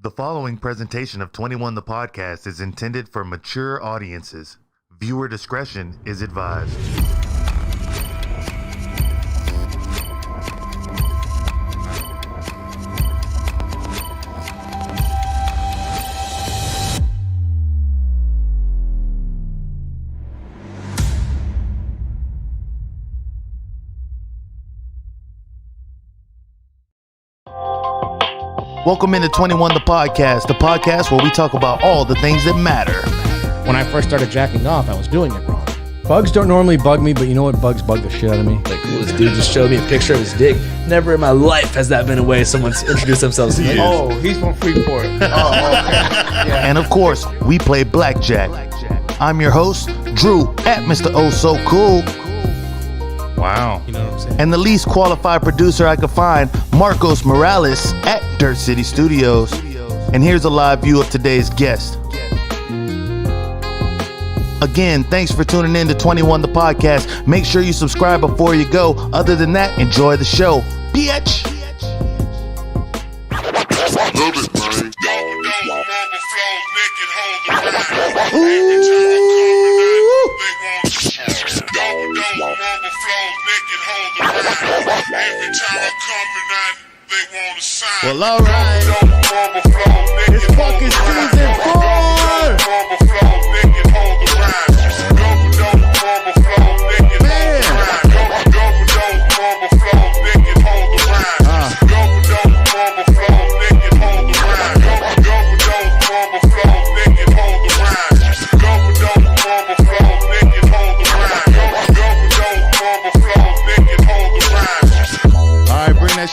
The following presentation of 21 The Podcast is intended for mature audiences. Viewer discretion is advised. Welcome into 21 The podcast where we talk about all the things that matter. When I first started jacking off, I was doing it wrong. Bugs don't normally bug me, but you know what bugs bug the shit out of me? Like, cool, this dude just showed me a picture of his dick. Never in my life has that been a way someone's introduced themselves to me. Oh, he's from Freeport. Oh, okay. Yeah. And of course, we play blackjack. I'm your host, Drew, at Mr. Oh So Cool. Wow. You know what I'm saying? And the least qualified producer I could find, Marcos Morales, at Dirt City Studios. And here's a live view of today's guest. Again, thanks for tuning in to 21 The Podcast. Make sure you subscribe before you go. Other than that, enjoy the show. Bitch! Well, all right. It's fucking season 4.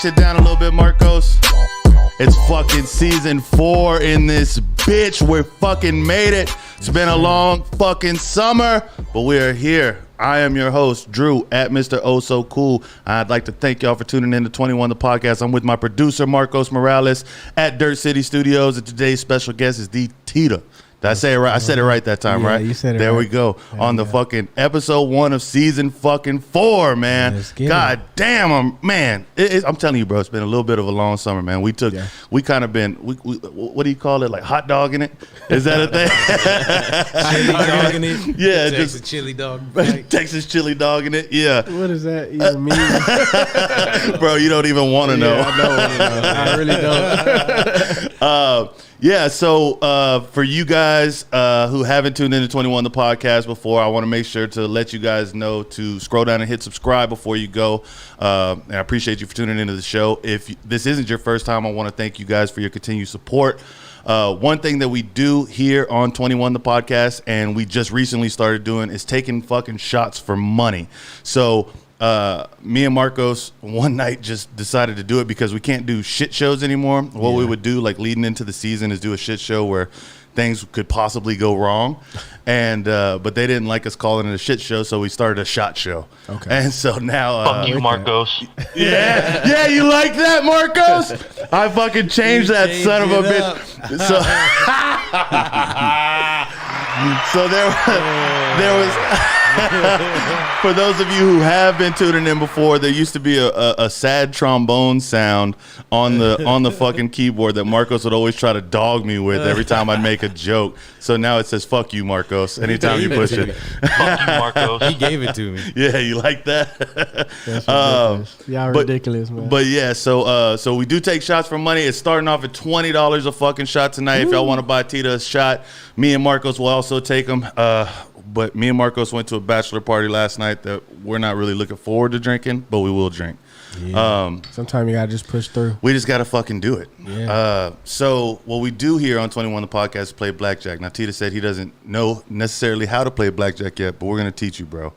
Shit down a little bit, Marcos. It's fucking season 4 in this bitch. We fucking made it. It's been a long fucking summer, but we are here. I am your host, Drew, at Mr. Oh So Cool. I'd like to thank y'all for tuning in to 21 The Podcast. I'm with my producer, Marcos Morales, at Dirt City Studios, and today's special guest is the Teeta. Did I say it right? I said it right that time, right? You said it there right. We go. On the fucking episode 1 of season fucking 4, man. God damn, I'm telling you, bro, it's been a little bit of a long summer, man. We kind of been, what do you call it? Like hot dogging it? Is that a thing? Chili dogging it? Yeah. Texas chili dog. Texas chili dogging it? Yeah. What does that even mean? Bro, you don't even want to know. I really don't. Yeah, so for you guys who haven't tuned into 21 The Podcast before, I want to make sure to let you guys know to scroll down and hit subscribe before you go. And I appreciate you for tuning into the show. If this isn't your first time, I want to thank you guys for your continued support. One thing that we do here on 21 The Podcast, and we just recently started doing, is taking fucking shots for money. So me and Marcos one night just decided to do it because we can't do shit shows anymore. What we would do, like leading into the season, is do a shit show where things could possibly go wrong, and but they didn't like us calling it a shit show, so we started a shot show. Okay. And so now, fuck you, Marcos. Yeah, you like that, Marcos? I fucking changed that son of a bitch. So there was. For those of you who have been tuning in before, there used to be a sad trombone sound on the fucking keyboard that Marcos would always try to dog me with every time I'd make a joke. So now it says "fuck you, Marcos" anytime you push it. Fuck you, Marcos. He gave it to me. Yeah, you like that? Y'all ridiculous, man. But yeah, so we do take shots for money. It's starting off at $20 a fucking shot tonight. If y'all want to buy Teeta a shot, me and Marcos will also take them. But me and Marcos went to a bachelor party last night that we're not really looking forward to drinking, but we will drink. Yeah. Sometimes you gotta just push through. We just gotta fucking do it. Yeah. So what we do here on 21 The Podcast is play blackjack. Now Teeta said he doesn't know necessarily how to play blackjack yet, but we're gonna teach you, bro.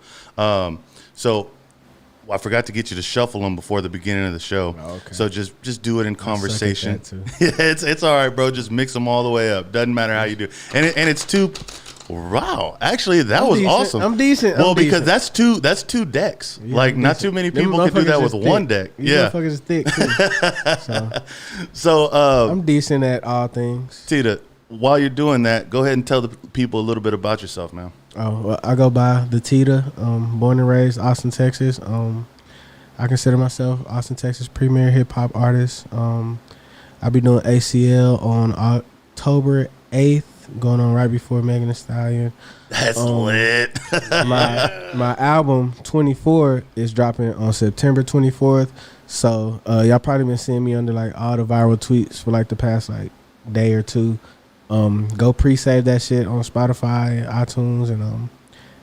So I forgot to get you to shuffle them before the beginning of the show. Oh, okay. So just do it in conversation. Yeah, it's all right, bro. Just mix them all the way up. Doesn't matter how you do. And it's too. Wow, actually, that was decent. awesome. I'm decent. Well, because that's two decks. Yeah, like, not too many people can do that with one deck. These yeah, motherfuckers is thick too. So I'm decent at all things. Teeta, while you're doing that, go ahead and tell the people a little bit about yourself, man. Oh, well, I go by the Teeta. Born and raised Austin, Texas. I consider myself Austin, Texas premier hip hop artist. I'll be doing ACL on October 8th, going on right before Megan Thee Stallion. That's lit. My album 24 is dropping on September 24th. So y'all probably been seeing me under like all the viral tweets for like the past like day or two. Go pre-save that shit on Spotify and iTunes and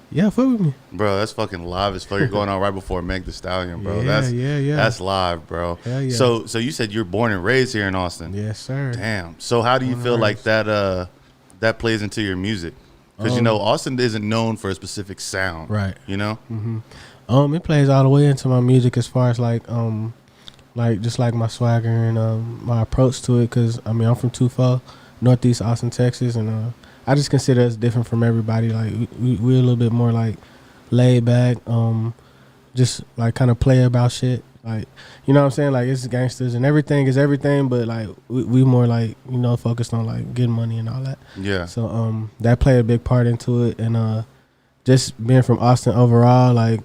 yeah, fuck with me. Bro, that's fucking live as fuck. You're going on right before Meg Thee Stallion, bro. Yeah. That's live, bro. Hell yeah. So you said you're born and raised here in Austin. Yes, sir. Damn. So how do you feel like that plays into your music? Because you know Austin isn't known for a specific sound, right? You know. It plays all the way into my music as far as like just like my swagger and my approach to it. Cause I mean I'm from Tufo, Northeast Austin, Texas, and I just consider us different from everybody. Like we're a little bit more like laid back, just like kind of play about shit. Like, you know what I'm saying? Like it's gangsters and everything is everything, but like we more like, you know, focused on like getting money and all that. Yeah. So that played a big part into it, and just being from Austin overall, like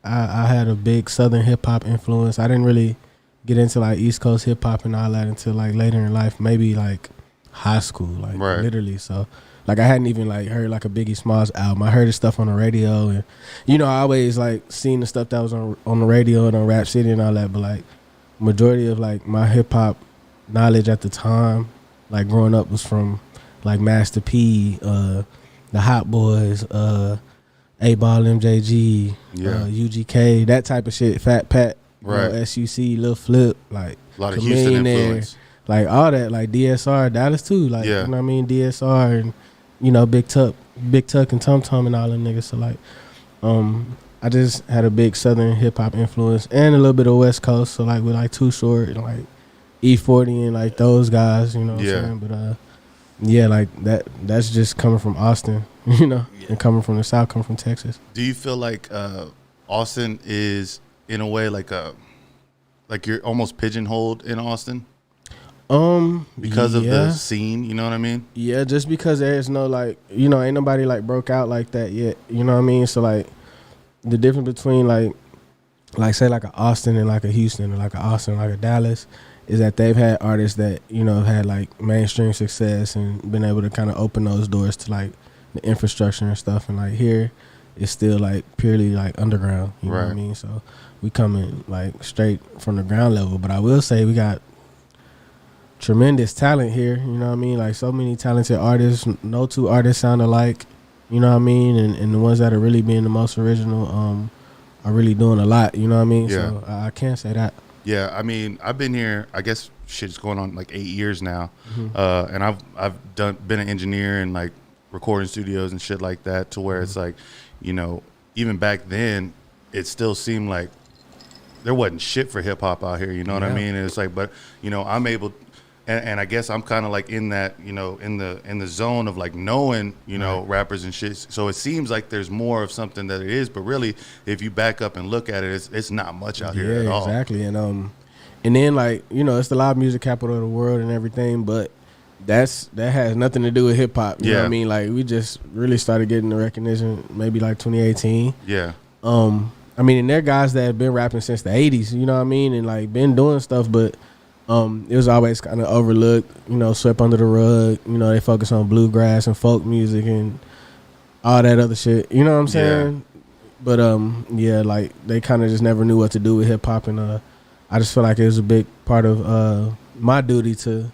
I had a big Southern hip hop influence. I didn't really get into like East Coast hip hop and all that until like later in life, maybe like high school, like literally. So like I hadn't even like heard like a Biggie Smalls album. I heard his stuff on the radio, and you know I always like seen the stuff that was on the radio and on Rap City and all that. But like majority of like my hip hop knowledge at the time, like growing up, was from like Master P, the Hot Boys, 8-Ball MJG, UGK, that type of shit. Fat Pat, right? SUC, Lil Flip, like a lot of Houston influence. Like all that, like DSR, Dallas too, like you know what I mean, DSR and you know Big Tuck and Tum Tum and all them niggas. So like, I just had a big Southern hip hop influence and a little bit of West Coast. So like with like Too Short and like E40 and like those guys, you know what I'm saying. But yeah, like that's just coming from Austin, you know, and coming from the South, coming from Texas. Do you feel like Austin is in a way like you're almost pigeonholed in Austin? Because of the scene, you know what I mean? Yeah, just because there's no like, you know, ain't nobody like broke out like that yet, you know what I mean? So like the difference between like say like a Austin and like a Houston, or like a Austin, like a Dallas, is that they've had artists that, you know, had like mainstream success and been able to kind of open those doors to like the infrastructure and stuff. And like here it's still like purely like underground, you know what I mean? So we coming like straight from the ground level. But I will say we got tremendous talent here, you know what I mean? Like so many talented artists. No two artists sound alike, you know what I mean? And the ones that are really being the most original are really doing a lot, you know what I mean? Yeah. So I can't say that. Yeah, I mean, I've been here, I guess shit's going on like 8 years now. And I've been an engineer in like recording studios and shit like that, to where it's like, you know, even back then it still seemed like there wasn't shit for hip hop out here, you know what I mean? And it's like, but you know, I'm able. And I guess I'm kind of like in that, you know, in the zone of like knowing, you know, rappers and shit. So it seems like there's more of something that it is, but really, if you back up and look at it, it's not much out here at all. Yeah, exactly. And then like, you know, it's the live music capital of the world and everything, but that has nothing to do with hip hop. You know what I mean? Like we just really started getting the recognition maybe like 2018. Yeah. I mean, and there are guys that have been rapping since the 80s, you know what I mean, and like been doing stuff, but it was always kind of overlooked, you know, swept under the rug. You know, they focus on bluegrass and folk music and all that other shit. You know what I'm saying? But yeah, like they kind of just never knew what to do with hip hop, and I just feel like it was a big part of my duty to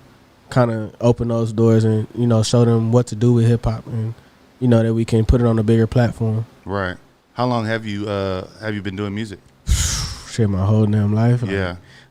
kind of open those doors and, you know, show them what to do with hip hop, and you know that we can put it on a bigger platform. Right. How long have you been doing music? Shit, my whole damn life.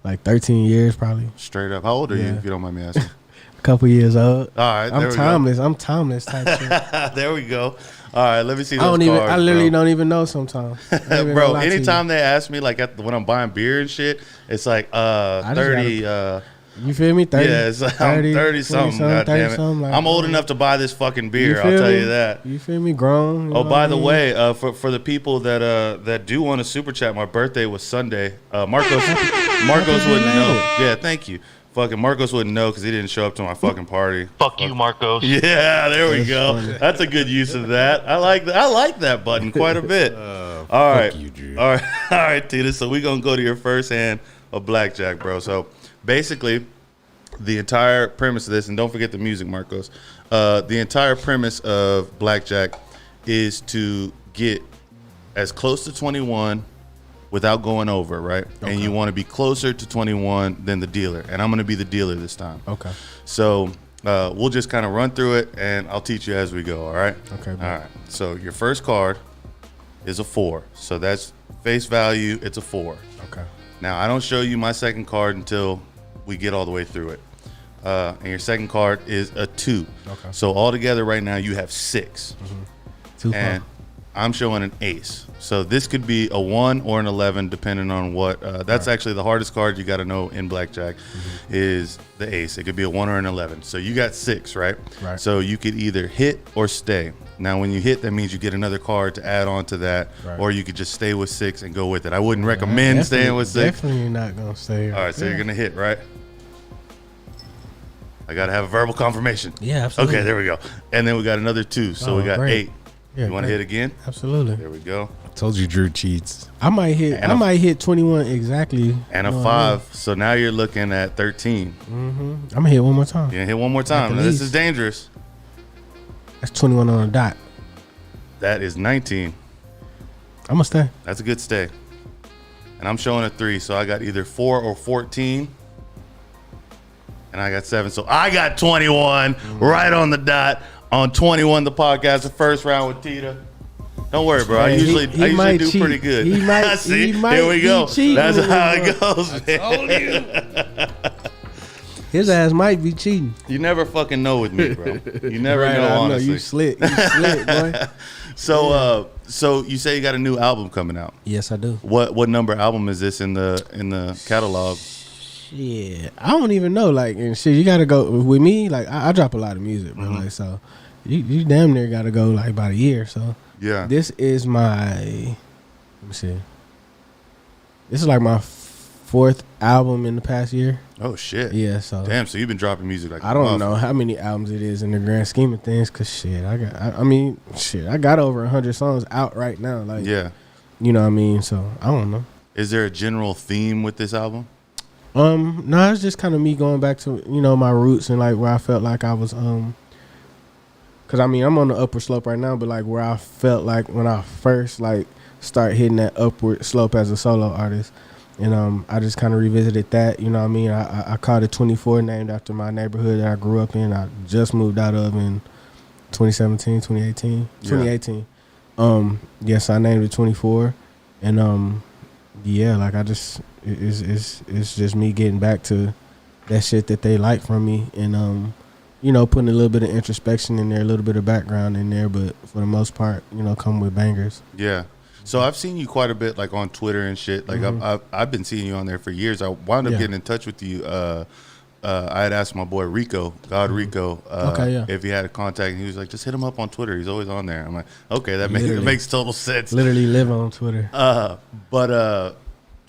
Like 13 years probably. Straight up. How old are you, if you don't mind me asking? A couple years old. All right, I'm timeless. I'm timeless type shit. There we go. All right, let me see those I literally bro. don't even know sometimes. Bro, anytime they ask me, like when I'm buying beer and shit, it's like 30. You feel me? 30. Yeah, it's like, I'm 30 something. God damn it. Like, I'm old enough to buy this fucking beer. I'll tell you that. You feel me? Grown. Oh, by the way, for the people that do want to super chat, my birthday was Sunday. Marcos wouldn't know. Yeah, thank you. Fucking Marcos wouldn't know because he didn't show up to my fucking party. Fuck you, Marcos. Yeah, there we go. Funny. That's a good use of that. I like that button quite a bit. All right, you, Drew. all right, Teeta. So we're gonna go to your first hand of blackjack, bro. So basically, the entire premise of this, and don't forget the music, Marcos. The entire premise of blackjack is to get as close to 21 without going over, right? Okay. And you want to be closer to 21 than the dealer. And I'm going to be the dealer this time. Okay. So we'll just kind of run through it, and I'll teach you as we go, all right? Okay. Bro. All right. So your first card is a 4. So that's face value. It's a 4. Okay. Now, I don't show you my second card until we get all the way through it. And your second card is a 2. Okay. So altogether right now you have 6. Mm-hmm. 2 and I'm showing an ace. So this could be a 1 or an 11 depending on what. That's actually the hardest card you got to know in blackjack is the ace. It could be a 1 or an 11. So you got 6, right? Right. So you could either hit or stay. Now, when you hit, that means you get another card to add on to that, right. or you could just stay with 6 and go with it. I wouldn't recommend staying with 6. Definitely not going to stay. All right, so you're going to hit, right? I got to have a verbal confirmation. Yeah, absolutely. Okay, there we go. And then we got another 2, so we got great. 8. Yeah, you want to hit again? Absolutely. There we go. I told you Drew cheats. I might hit 21 exactly. And a 5. So now you're looking at 13. I'm going to hit one more time. You're going to hit one more time. Now, this is dangerous. That's 21 on the dot. That is 19. I'm going to stay. That's a good stay. And I'm showing a 3, so I got either 4 or 14. And I got 7. So I got 21 right on the dot on 21, the podcast, the first round with Teeta. Don't worry, bro. I usually do cheat. pretty good. He might, See, he might here we go. That's how bro. it goes. I told you. His ass might be cheating. You never fucking know with me, bro. You never Right, know, I honestly. know. You slick. You slick, boy. So you say you got a new album coming out. Yes, I do. What number album is this in the catalog? Yeah, I don't even know. Like, and shit, you gotta go with me. Like, I drop a lot of music, bro. Like, so you damn near gotta go like about a year. So Yeah. this is my. Let me see. This is like my 4th album in the past year. Oh shit. Yeah. So Damn. So you've been dropping music like I don't know how many albums it is in the grand scheme of things. Cause shit, I got over 100 songs out right now. Like, Yeah. you know what I mean. So I don't know. Is there a general theme with this album? No, it's just kind of me going back to, my roots and like where I felt like I was, cause I'm on the upward slope right now, but like where I felt like when I first like start hitting that upward slope as a solo artist. And I just kind of revisited that, you know what I mean? I called it 24, named after my neighborhood that I grew up in. I just moved out of in 2017, 2018. Yes, I named it 24. And yeah, like I just it's just me getting back to that shit that they like from me, and putting a little bit of introspection in there, a little bit of background in there, but for the most part, come with bangers. Yeah. So I've seen you quite a bit, like on Twitter and shit. Like I've been seeing you on there for years. I wound up getting in touch with you. I had asked my boy Rico, Rico, if he had a contact, and he was like, just hit him up on Twitter. He's always on there. I'm like, okay, that makes total sense. Literally live on Twitter.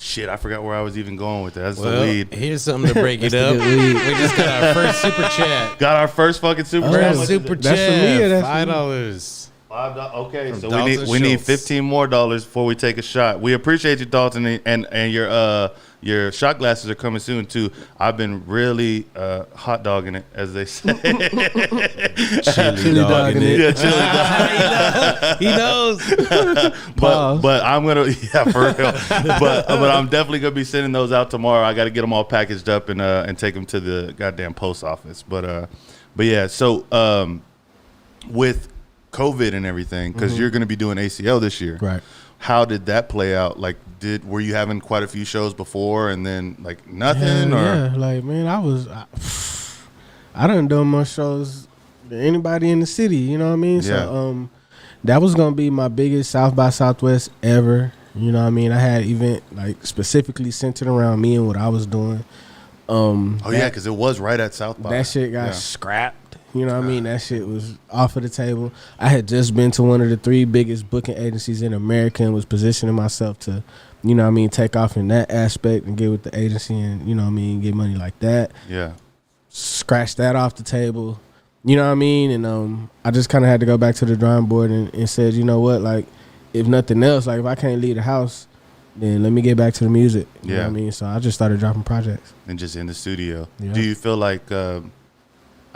Shit, I forgot where I was even going with that. That's Well, the lead. here's something to break it up. We just got our first super chat. Got our first fucking super chat. Super That's for me or chat. that's for me? $5. $5. Okay, From so Dalton we need Schultz. $15 more before we take a shot. We appreciate you, Dalton, and your shot glasses are coming soon too. I've been really hot dogging it, as they say. Chili dogging it. Yeah, chili dog. He knows. But I'm gonna for real. but I'm definitely gonna be sending those out tomorrow. I got to get them all packaged up and take them to the goddamn post office. But yeah. So with COVID and everything, because you're gonna be doing ACL this year, Right. How did that play out? Like, were you having quite a few shows before and then like nothing? Yeah, like man, I done done more shows than anybody in the city. You know what I mean? Yeah. So that was gonna be my biggest South by Southwest ever. You know what I mean? I had an event like specifically centered around me and what I was doing. Yeah, because it was right at South by. That shit got scrapped. You know what I mean? That shit was off of the table. I had just been to one of the 3 biggest booking agencies in America and was positioning myself to, you know what I mean, take off in that aspect and get with the agency and, you know what I mean, get money like that. Yeah. Scratch that off the table. You know what I mean? And I just kind of had to go back to the drawing board and said, you know what, like, if nothing else, like, if I can't leave the house then let me get back to the music. You know Yeah. what I mean? So I just started dropping projects. And just in the studio. Yeah. Do you feel like, I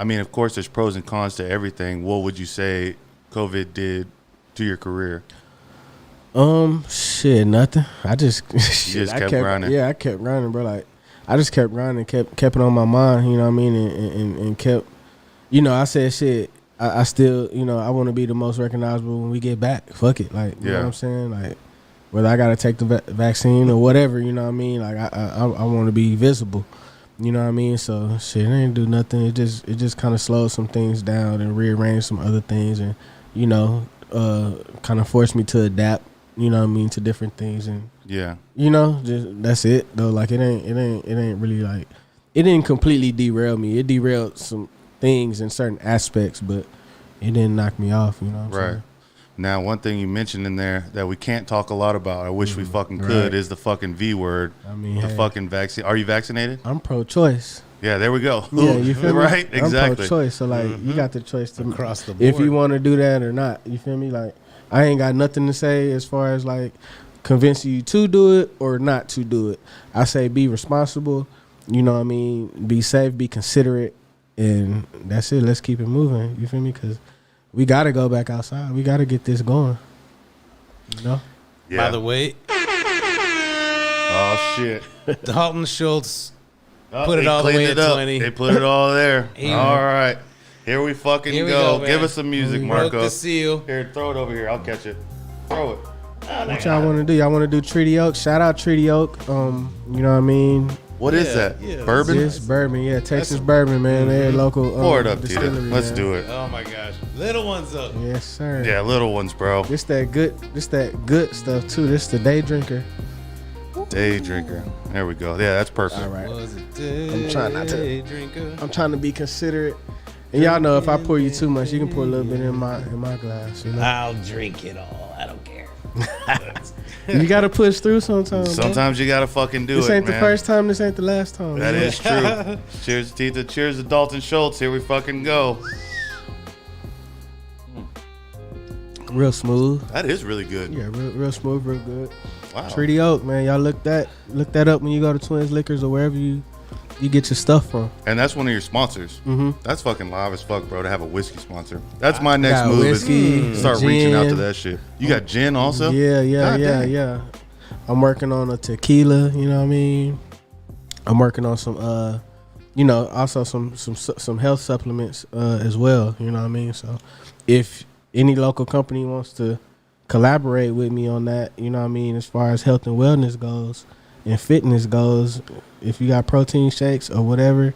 mean, of course, there's pros and cons to everything. What would you say COVID did to your career? Shit, nothing. I just just kept grinding. Yeah, I kept grinding, bro. Like I just kept grinding, kept it on my mind. You know what I mean? And kept, you know, I said shit. I still, you know, I want to be the most recognizable when we get back. Fuck it, like you know what I'm saying? Like whether I gotta take the vaccine or whatever, you know what I mean? Like I want to be visible. You know what I mean? So shit, it ain't do nothing. It just kind of slowed some things down and rearranged some other things, and you know, kind of forced me to adapt. You know what I mean, to different things, and Yeah. you know, just that's it though. Like it ain't really like, it didn't completely derail me. It derailed some things in certain aspects, but it didn't knock me off. You know what I'm Right. saying? Now, one thing you mentioned in there that we can't talk a lot about, I wish we fucking could, Right. is the fucking V word. I mean, The hey, fucking vaccine. Are you vaccinated? I'm pro-choice. Yeah, there we go. Yeah, you feel me? Right, I'm exactly. pro-choice, so like you got the choice to Across the board. if you want to do that or not. You feel me? Like I ain't got nothing to say as far as like convincing you to do it or not to do it. I say be responsible. You know what I mean? Be safe, be considerate, and that's it. Let's keep it moving. You feel me? Because we got to go back outside. We got to get this going. You know? Yeah. By the way, Oh, shit. Dalton Schultz Oh, put it they all the way cleaned at it up. 20. They put it all there. He- All right. Here we fucking Here we go. go, Give man. us some music, Broke Marco. the seal. Here, throw it over here. I'll catch it. Throw it. What y'all want to do? Y'all want to do Treaty Oak? Shout out Treaty Oak. You know what I mean? What is Yeah, that? yeah. Bourbon? It's bourbon, yeah. Texas bourbon, man. They're local. Pour it up, distillery, Teeta. Let's man. do it. Oh my gosh, little ones up. Yes, sir. Yeah, little ones, bro. This that good stuff too. This the day drinker. Day drinker. There we go. Yeah, that's perfect. All right. Was a day I'm trying not to- drinker. I'm trying to be considerate. And y'all know if I pour you too much, you can pour a little bit in my glass. You know? I'll drink it all. I don't care. You gotta push through sometimes. bro. Sometimes you gotta fucking do This it, ain't man. the first time. This ain't the last time. That man. is true. Cheers, Teeta. Cheers to Dalton Schultz. Here we fucking go. real smooth. That is really good. Yeah, real smooth, real good. Wow. Treaty Oak, man. Y'all look that up when you go to Twins Liquors or wherever you get your stuff from. And that's one of your sponsors. Mm-hmm. That's fucking live as fuck, bro, to have a whiskey sponsor. That's my next got move. whiskey, is start reaching out to gin. that shit. You got gin also? Yeah, God damn. yeah. I'm working on a tequila. You know what I mean? I'm working on some, also some health supplements as well. You know what I mean? So, if any local company wants to collaborate with me on that, you know what I mean, as far as health and wellness goes and fitness goes, if you got protein shakes or whatever,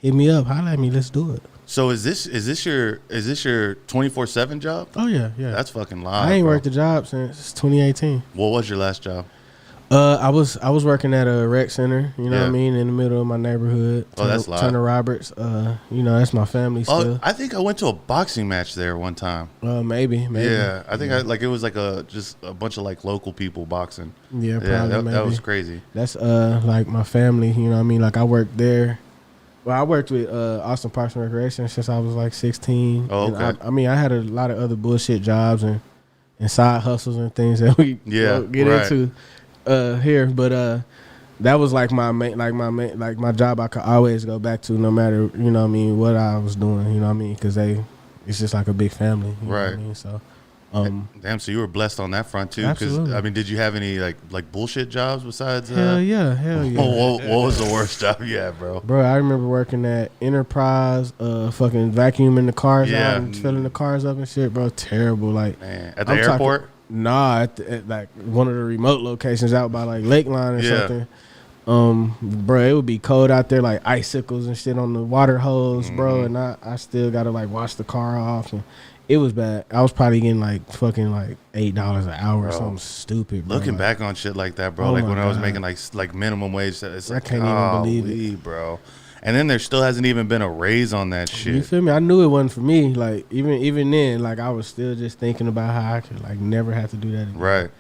hit me up, holla at me, let's do it. So is this your 24/7 job? Oh yeah. That's fucking live. I ain't bro. worked a job since 2018. What was your last job? I was working at a rec center, you know what Yeah. I mean, in the middle of my neighborhood. Oh, that's live. Turner Roberts. That's my family Oh, still. I think I went to a boxing match there one time. Maybe. Yeah, I think it was like just a bunch of like local people boxing. Yeah, probably. Yeah, that maybe. was crazy. That's like my family, you know what I mean? Like I worked there. Well, I worked with Austin Parks and Recreation since I was like 16. Oh, And okay. I had a lot of other bullshit jobs and side hustles and things that we don't get right. into here, but that was like my job I could always go back to no matter, you know what I mean, what I was doing, you know what I mean, because it's just like a big family, you know what I Right. mean? So Damn, so you were blessed on that front too. Because Absolutely. I mean, did you have any like bullshit jobs besides? hell yeah. What was the worst job you had, bro? Bro, I remember working at Enterprise, fucking vacuuming the cars Yeah. out and filling the cars up and shit, bro. Terrible. Like, Man, at the I'm talking- airport. Nah, at like one of the remote locations out by like Lakeline or Yeah. something. Bro, it would be cold out there, like icicles and shit on the water hose, bro. And I still gotta like wash the car off, and it was bad. I was probably getting like fucking like $8 an hour or Bro. something stupid, bro. Looking Like, back on shit like that, bro, Oh like my when I was God. making like minimum wage, it's I like, can't even believe it. golly, bro. And then there still hasn't even been a raise on that you shit. feel me? I knew it wasn't for me. Like even then, like I was still just thinking about how I could like never have to do that again. Right.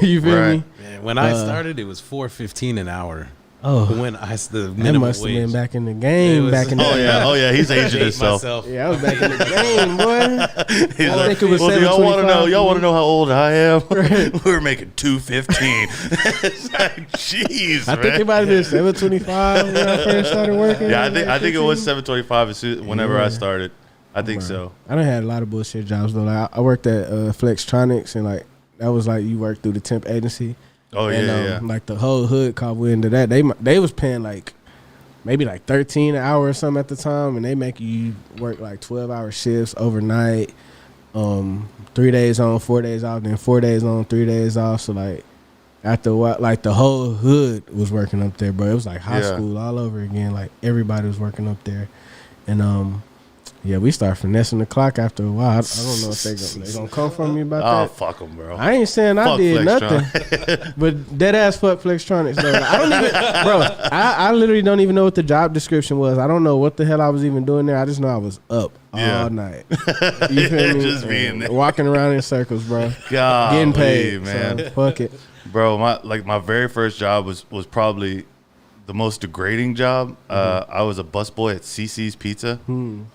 You feel Right. me? Man, when I started, it was $4.15 an hour. Oh, when I the that minimum must have wage. been back in the game. It was- Back in the Oh yeah, he's aging Hate himself. myself. Yeah, I was back in the game, boy. He's I like, think it was well, do y'all want to know? $7.25 Y'all want to know how old I am? Right. We were making $2.15. It's like, jeez, I man. think it might have been $7.25 when I first started working. Yeah, Like I think it was 15. $7.25 whenever I Yeah. started. I think so. I done had a lot of bullshit jobs though. Like I worked at Flextronics, and like that was like you worked through the temp agency. Oh And, yeah. like the whole hood caught wind of that. They was paying like maybe like 13 an hour or something at the time, and they make you work like 12-hour shifts overnight, 3 days on, 4 days off, then 4 days on, 3 days off. So like after a while, like the whole hood was working up there, bro. It was like high Yeah. school all over again. Like everybody was working up there, and yeah, we start finessing the clock after a while. I don't know if they gonna come from me about Oh that. fuck them, bro. I ain't saying I Fuck did Flextron. nothing, but dead ass fuck Flextronics though. I don't even, bro. I literally don't even know what the job description was. I don't know what the hell I was even doing there. I just know I was up Yeah. all night. You feel me? Just being And there. walking around in circles, bro. God, Getting paid, man. So fuck it. Bro, my very first job was probably the most degrading job. I was a busboy at CC's Pizza.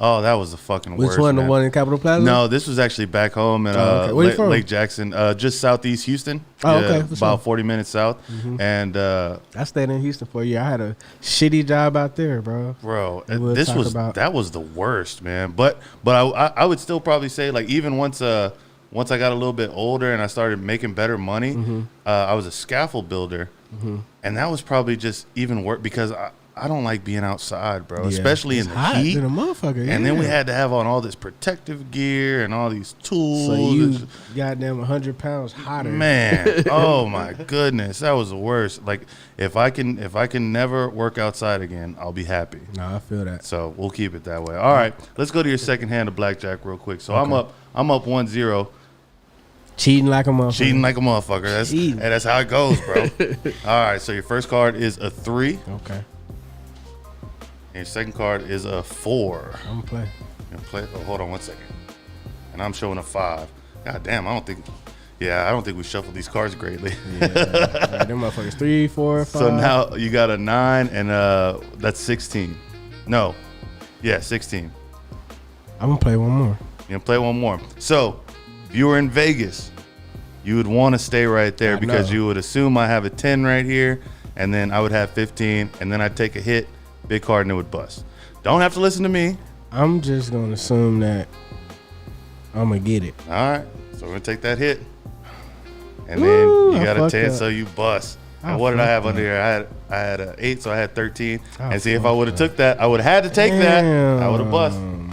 Oh, that was the fucking Which worst. one? Man. The one in Capitol Plaza? No, this was actually back home in Oh, okay. Where you from? Lake Jackson, just southeast Houston. Oh, okay, for about sure. 40 minutes south. And I stayed in Houston for a year. I had a shitty job out there, bro. bro, We'll this talk was about- that was the worst, man. But I would still probably say, like, even once I got a little bit older and I started making better money, I was a scaffold builder, and that was probably just even worse because I don't like being outside, bro, Yeah. especially It's in the hot heat. than a motherfucker. And then we yeah. had to have on all this protective gear and all these tools. So you goddamn 100 pounds hotter. Man, oh my goodness, that was the worst. Like if I can never work outside again, I'll be happy. No, I feel that. So we'll keep it that way. All right, let's go to your second hand of blackjack real quick. So I'm up 1-0, Cheating like a motherfucker. cheating like a motherfucker. Cheating. That's how it goes, bro. All right, so your first card is a 3, Okay. and your second card is a 4. I'm gonna play. You know, play. Oh, hold on 1 second. And I'm showing a 5. God damn, I don't think we shuffled these cards greatly. Yeah. All right, them motherfuckers 3, 4, 5. So now you got a 9, and that's 16. No, yeah, 16. I'm gonna play one more. You know, play one more. So if you were in Vegas, you would want to stay right there I because know. you would assume I have a 10 right here, and then I would have 15, and then I'd take a hit, big card, and it would bust. Don't have to listen to me. I'm just gonna assume that I'm gonna get it. All right, so we're gonna take that hit, and Woo, then you I got a fucked 10, up. so you bust. I And what did I have fucked under here? I had an 8, so I had 13. I And see, if I fucked would have up. took that, I would have had to take that. I would have bust. Damn.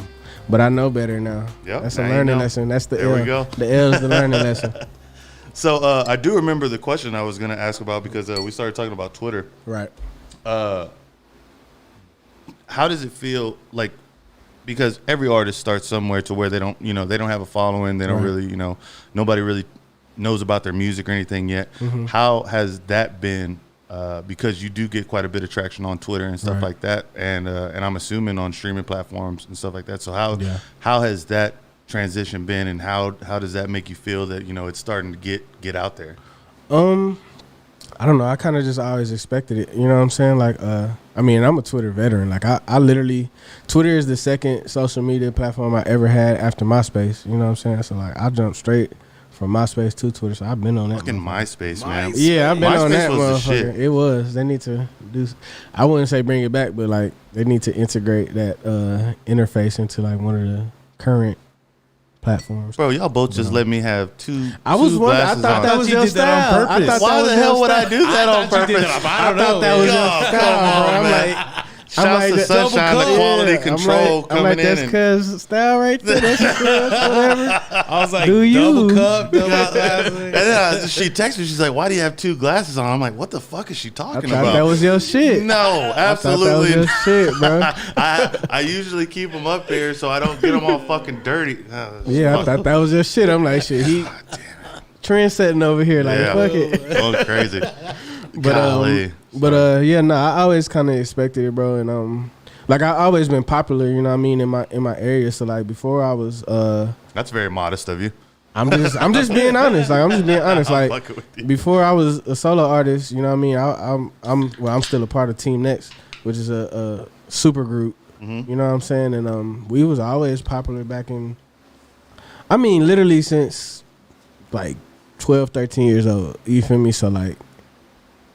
But I know better now. Yep, That's a now you learning know. lesson. That's the There L. we go. The L is the learning lesson. So I do remember the question I was gonna ask about because we started talking about Twitter. Right. How does it feel like? Because every artist starts somewhere to where they don't have a following. They don't Right. really, nobody really knows about their music or anything yet. How has that been? Because you do get quite a bit of traction on Twitter and stuff Right. like that, and I'm assuming on streaming platforms and stuff like that. So Yeah. how has that transition been, and how does that make you feel that it's starting to get out there? I don't know. I kind of just always expected it. You know what I'm saying? Like, I mean, I'm a Twitter veteran. Like, I literally, Twitter is the second social media platform I ever had after MySpace. You know what I'm saying? So, like, I jumped straight from MySpace to Twitter. So, I've been on that. Fucking MySpace, man. Yeah, I've been on MySpace that was the motherfucker. shit. It was. They need to do. I wouldn't say bring it back, but like they need to integrate that interface into like one of the current platforms. Bro, y'all both just let me have two. I was two wondering. I glasses thought on. that was you your did that on style. I purpose. thought Why that was the your hell would I style. do that on purpose? I don't thought know. that was your Oh, style, come bro. on, I'm man. like. Shouts to the- Sunshine, the double quality Yeah, control I'm coming like, in. that's And, cause style right there. That's cause whatever. I was like, Do you? double cup, double and glasses. then she texted me. She's like, "Why do you have two glasses on?" I'm like, "What the fuck is she I talking thought about?" that was your shit. No, I thought that was absolutely. your shit, bro. I usually keep them up here so I don't get them all fucking dirty. Yeah, I thought that was your shit. I'm like, shit, he trend setting over here. Like, Yeah. fuck it. Going crazy. But Golly. yeah, no, I always kind of expected it, bro, and like I always been popular, you know what I mean, in my area. So like before I was That's very modest of you. I'm just being honest. Like I'm just being honest. I'm Like fucking with you. before I was a solo artist, you know what I mean. I'm still a part of Team Next, which is a super group. Mm-hmm. You know what I'm saying? And we was always popular back in. I mean, literally since like 12, 13 years old. You feel me? So like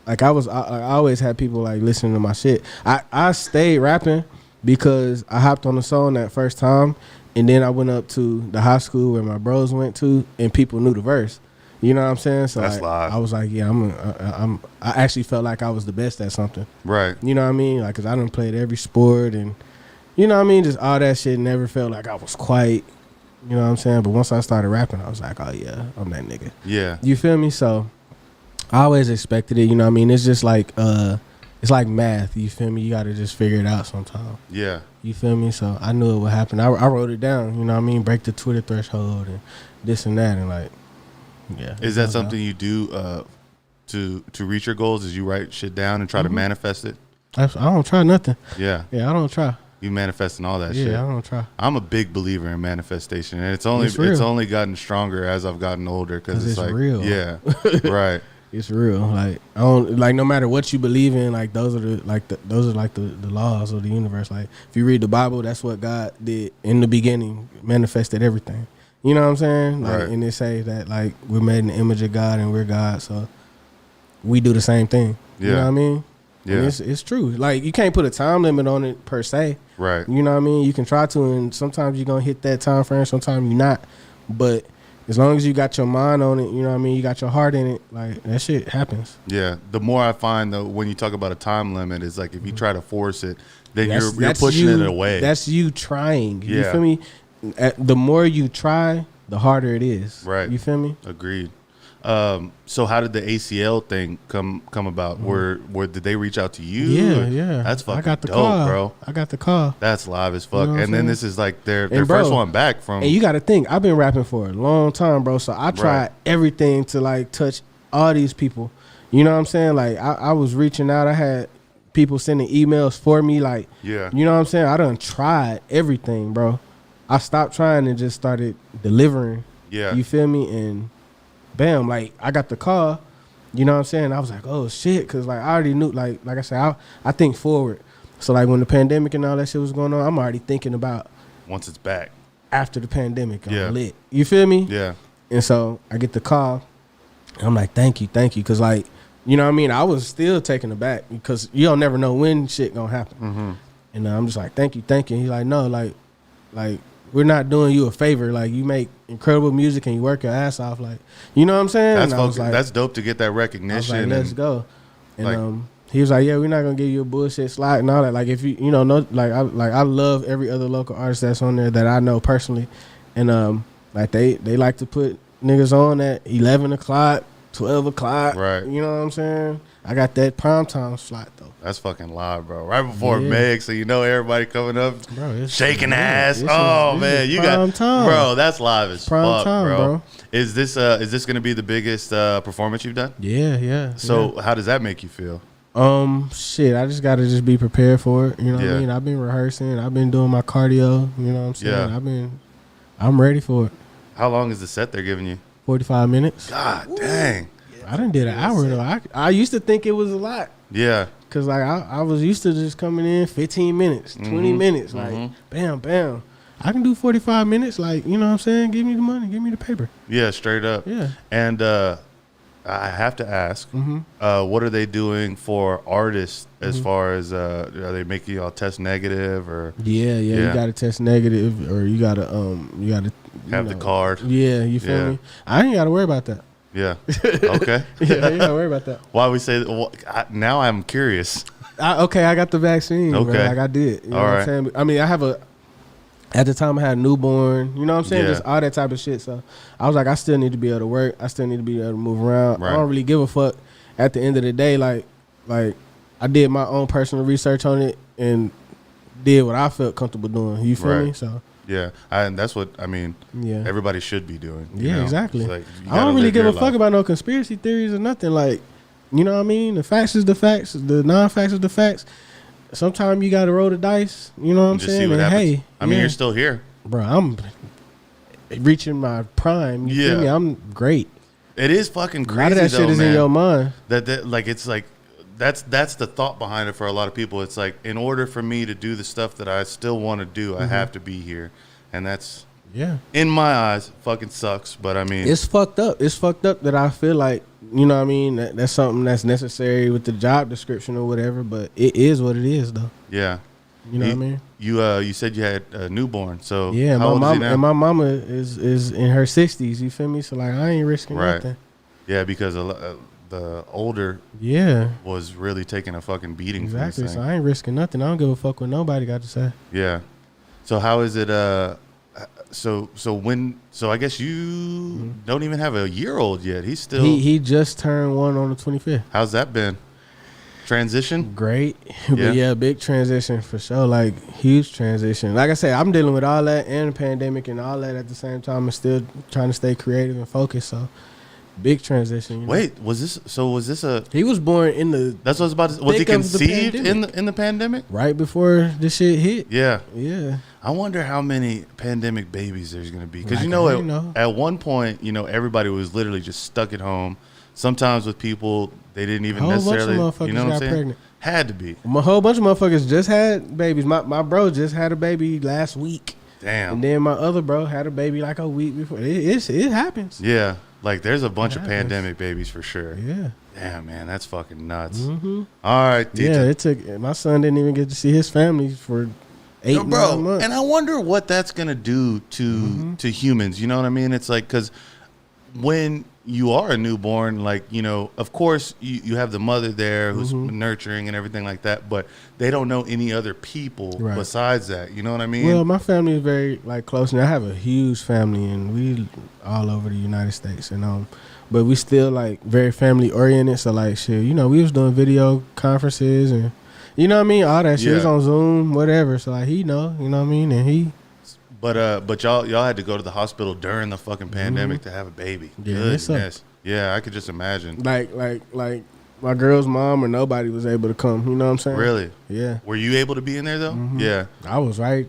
I always had people like listening to my shit. I stayed rapping because I hopped on the song that first time, and then I went up to the high school where my bros went to, and people knew the verse. You know what I'm saying? So That's like, live. I was like, yeah, I actually felt like I was the best at something. Right. You know what I mean? Like, cause I done played every sport, and you know what I mean? Just all that shit. Never felt like I was quite, you know what I'm saying? But once I started rapping, I was like, oh yeah, I'm that nigga. Yeah. You feel me? So I always expected it. You know what I mean? It's just like, it's like math. You feel me? You got to just figure it out sometime. Yeah. You feel me? So I knew it would happen. I wrote it down. You know what I mean? Break the Twitter threshold and this and that, and like, yeah. Is that something you do to reach your goals? Is you write shit down and try to manifest it? I don't try nothing. Yeah. Yeah, I don't try. You manifesting all that Yeah, shit. I don't try. I'm a big believer in manifestation, and it's only gotten stronger as I've gotten older because it's like real. Yeah. Right. It's real. Like I don't like no matter what you believe in. Like those are the laws of the universe. Like if you read the Bible, that's what God did in the beginning, manifested everything. You know what I'm saying? Like, Right. and it says that like we're made in the image of God and we're God, so we do the same thing. Yeah. You know what I mean? Yeah. And it's true. Like you can't put a time limit on it per se. Right. You know what I mean? You can try to, and sometimes you're gonna hit that time frame, sometimes you're not. But as long as you got your mind on it, you know what I mean, you got your heart in it, like that shit happens. Yeah. The more I find though, when you talk about a time limit, is like if you try to force it, then you're That's pushing you, it away. That's you trying. You Yeah. feel me? The more you try, the harder it is. Right. You feel me? Agreed. So how did the ACL thing come about? Where did they reach out to you? Yeah, Or- yeah. That's fucking I got the dope, call, bro. I got the call. That's live as fuck. You know what I'm And then saying? this is like their And bro, first one back from. And you got to think, I've been rapping for a long time, bro. So I tried Right. everything to like touch all these people. You know what I'm saying? Like I was reaching out. I had people sending emails for me. Like, Yeah. you know what I'm saying? I done tried everything, bro. I stopped trying and just started delivering. Yeah. You feel me? And bam, like I got the call. You know what I'm saying? I was like, oh shit, because like I already knew, like I said, I think forward. So like when the pandemic and all that shit was going on, I'm already thinking about Once it's back. after the pandemic. I'm Yeah. lit. You feel me? Yeah. And so I get the call. And I'm like, thank you, because like, you know what I mean? I was still taken aback because you don't never know when shit gonna happen. Mm-hmm. And I'm just like, thank you. And he's like, no, like we're not doing you a favor. Like you make incredible music and you work your ass off. Like, you know what I'm saying? That's And I was fucking, like, that's dope to get that I was recognition. like, let's and- go. And like- he was like, yeah, we're not gonna give you a bullshit slot and all that. Like if you know, no, I love every other local artist that's on there that I know personally, and like they like to put niggas on at 11 o'clock, 12 o'clock. Right. You know what I'm saying? I got that prime time slot though. That's fucking live, bro. Right before Yeah. Meg, so you know everybody coming up, Bro, it's shaking yeah, ass. this Oh is man, you prime got time. bro. That's live as Prime fuck, time, bro. Is this gonna be the biggest performance you've done? Yeah. So how does that make you feel? Shit, I just gotta just be prepared for it. You know what Yeah. I mean? I've been rehearsing. I've been doing my cardio. You know what I'm saying? Yeah. I'm ready for it. How long is the set they're giving you? 45 minutes. God dang. I done did an hour though. I used to think it was a lot. Yeah. Cause like I was used to just coming in 15 minutes, 20 minutes, like bam. I can do 45 minutes, like, you know what I'm saying? Give me the money, give me the paper. Yeah, straight up. Yeah. And I have to ask, what are they doing for artists as far as are they making y'all test negative or Yeah. You gotta test negative or you gotta have the card? Yeah, you feel Yeah. me? I ain't gotta worry about that. Yeah. Okay. Yeah, you gotta worry about that. Why we say now I'm curious. I got the vaccine. Bro. Okay. Like I did. You know All what right. I'm saying? I mean, at the time I had a newborn, you know what I'm saying? Yeah. Just all that type of shit. So I was like, I still need to be able to work. I still need to be able to move around. Right. I don't really give a fuck at the end of the day. Like I did my own personal research on it and did what I felt comfortable doing. You feel Right. me? So Yeah. And that's what I mean. yeah. Everybody should be doing. you Yeah, know? exactly. It's like, you I gotta don't really live give a your fuck life. about no conspiracy theories or nothing. Like, you know what I mean? The facts is the facts. The non-facts is the facts. Sometimes you got to roll the dice. You know what I'm Just see saying? what And happens. hey, I mean, yeah. you're still here. Bro, reaching my prime. You feel me? I'm great. It is fucking crazy. A lot of that though, shit is man. in your mind. That like it's like that's the thought behind it for a lot of people. It's like in order for me to do the stuff that I still want to do, I have to be here, and that's in my eyes fucking sucks. But I mean, it's fucked up. It's fucked up that I feel like, you know what I mean, that's something that's necessary with the job description or whatever. But it is what it is, though. Yeah. You know what I mean? You said you had a newborn, so yeah. how old is he now? And my mama is in her 60s. You feel me? So like I ain't risking nothing. Yeah, because the older was really taking a fucking beating. Exactly. For this So thing. I ain't risking nothing. I don't give a fuck what nobody got to say. Yeah. So how is it? So I guess you don't even have a year old yet. He's still. He just turned 1 on the 25th. How's that been? Transition? Great. But yeah, big transition for sure. Like huge transition. Like I said, I'm dealing with all that and the pandemic and all that at the same time and still trying to stay creative and focused. So big transition. You know? Wait, was this a? He was born in the. That's what I was about to say. Was he thick of the conceived pandemic. in the pandemic? Right before the shit hit. Yeah. Yeah. I wonder how many pandemic babies there's going to be. Because Like, at one point, everybody was literally just stuck at home. Sometimes with people, they didn't even necessarily, bunch of you know what I'm motherfuckers got saying? pregnant. Had to be. A whole bunch of motherfuckers just had babies. My bro just had a baby last week. Damn. And then my other bro had a baby like a week before. It happens. Yeah. Like there's a bunch of pandemic babies for sure. Yeah. Damn, man, that's fucking nuts. Mm-hmm. All right, Teeta. Yeah, it took. My son didn't even get to see his family for 8 9 months. And I wonder what that's gonna do to humans. You know what I mean? It's like because when you are a newborn, like of course you have the mother there who's nurturing and everything like that, but they don't know any other people besides that. You know what I mean? Well, my family is very like close, and I have a huge family, and we all over the United States, and but we still like very family oriented. So like shit, we was doing video conferences and you know what I mean, all that shit was on Zoom, whatever. So like you know what I mean, and he. But y'all had to go to the hospital during the fucking pandemic to have a baby. Yeah, Goodness. Yeah, I could just imagine. Like my girl's mom or nobody was able to come. You know what I'm saying? Really? Yeah. Were you able to be in there though? Yeah. I was right.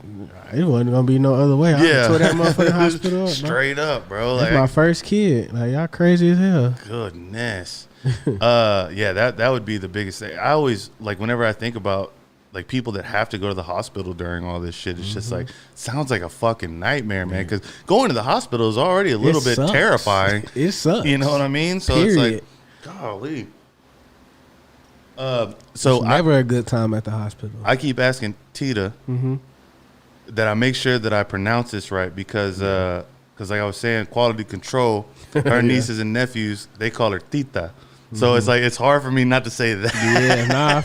It wasn't gonna be no other way. I tore that motherfucking hospital up. Straight up, bro. That's my first kid. Like y'all crazy as hell. Goodness. That would be the biggest thing. I always like whenever I think about like people that have to go to the hospital during all this shit, it's just like sounds like a fucking nightmare, man. Because going to the hospital is already a little bit terrifying. It sucks. You know what I mean? So Period. it's like, golly. So it's never a good time at the hospital. I keep asking Teeta that I make sure that I pronounce this right because like I was saying, quality control. Her nieces and nephews, they call her Teeta. So it's like it's hard for me not to say that. Yeah, nah, I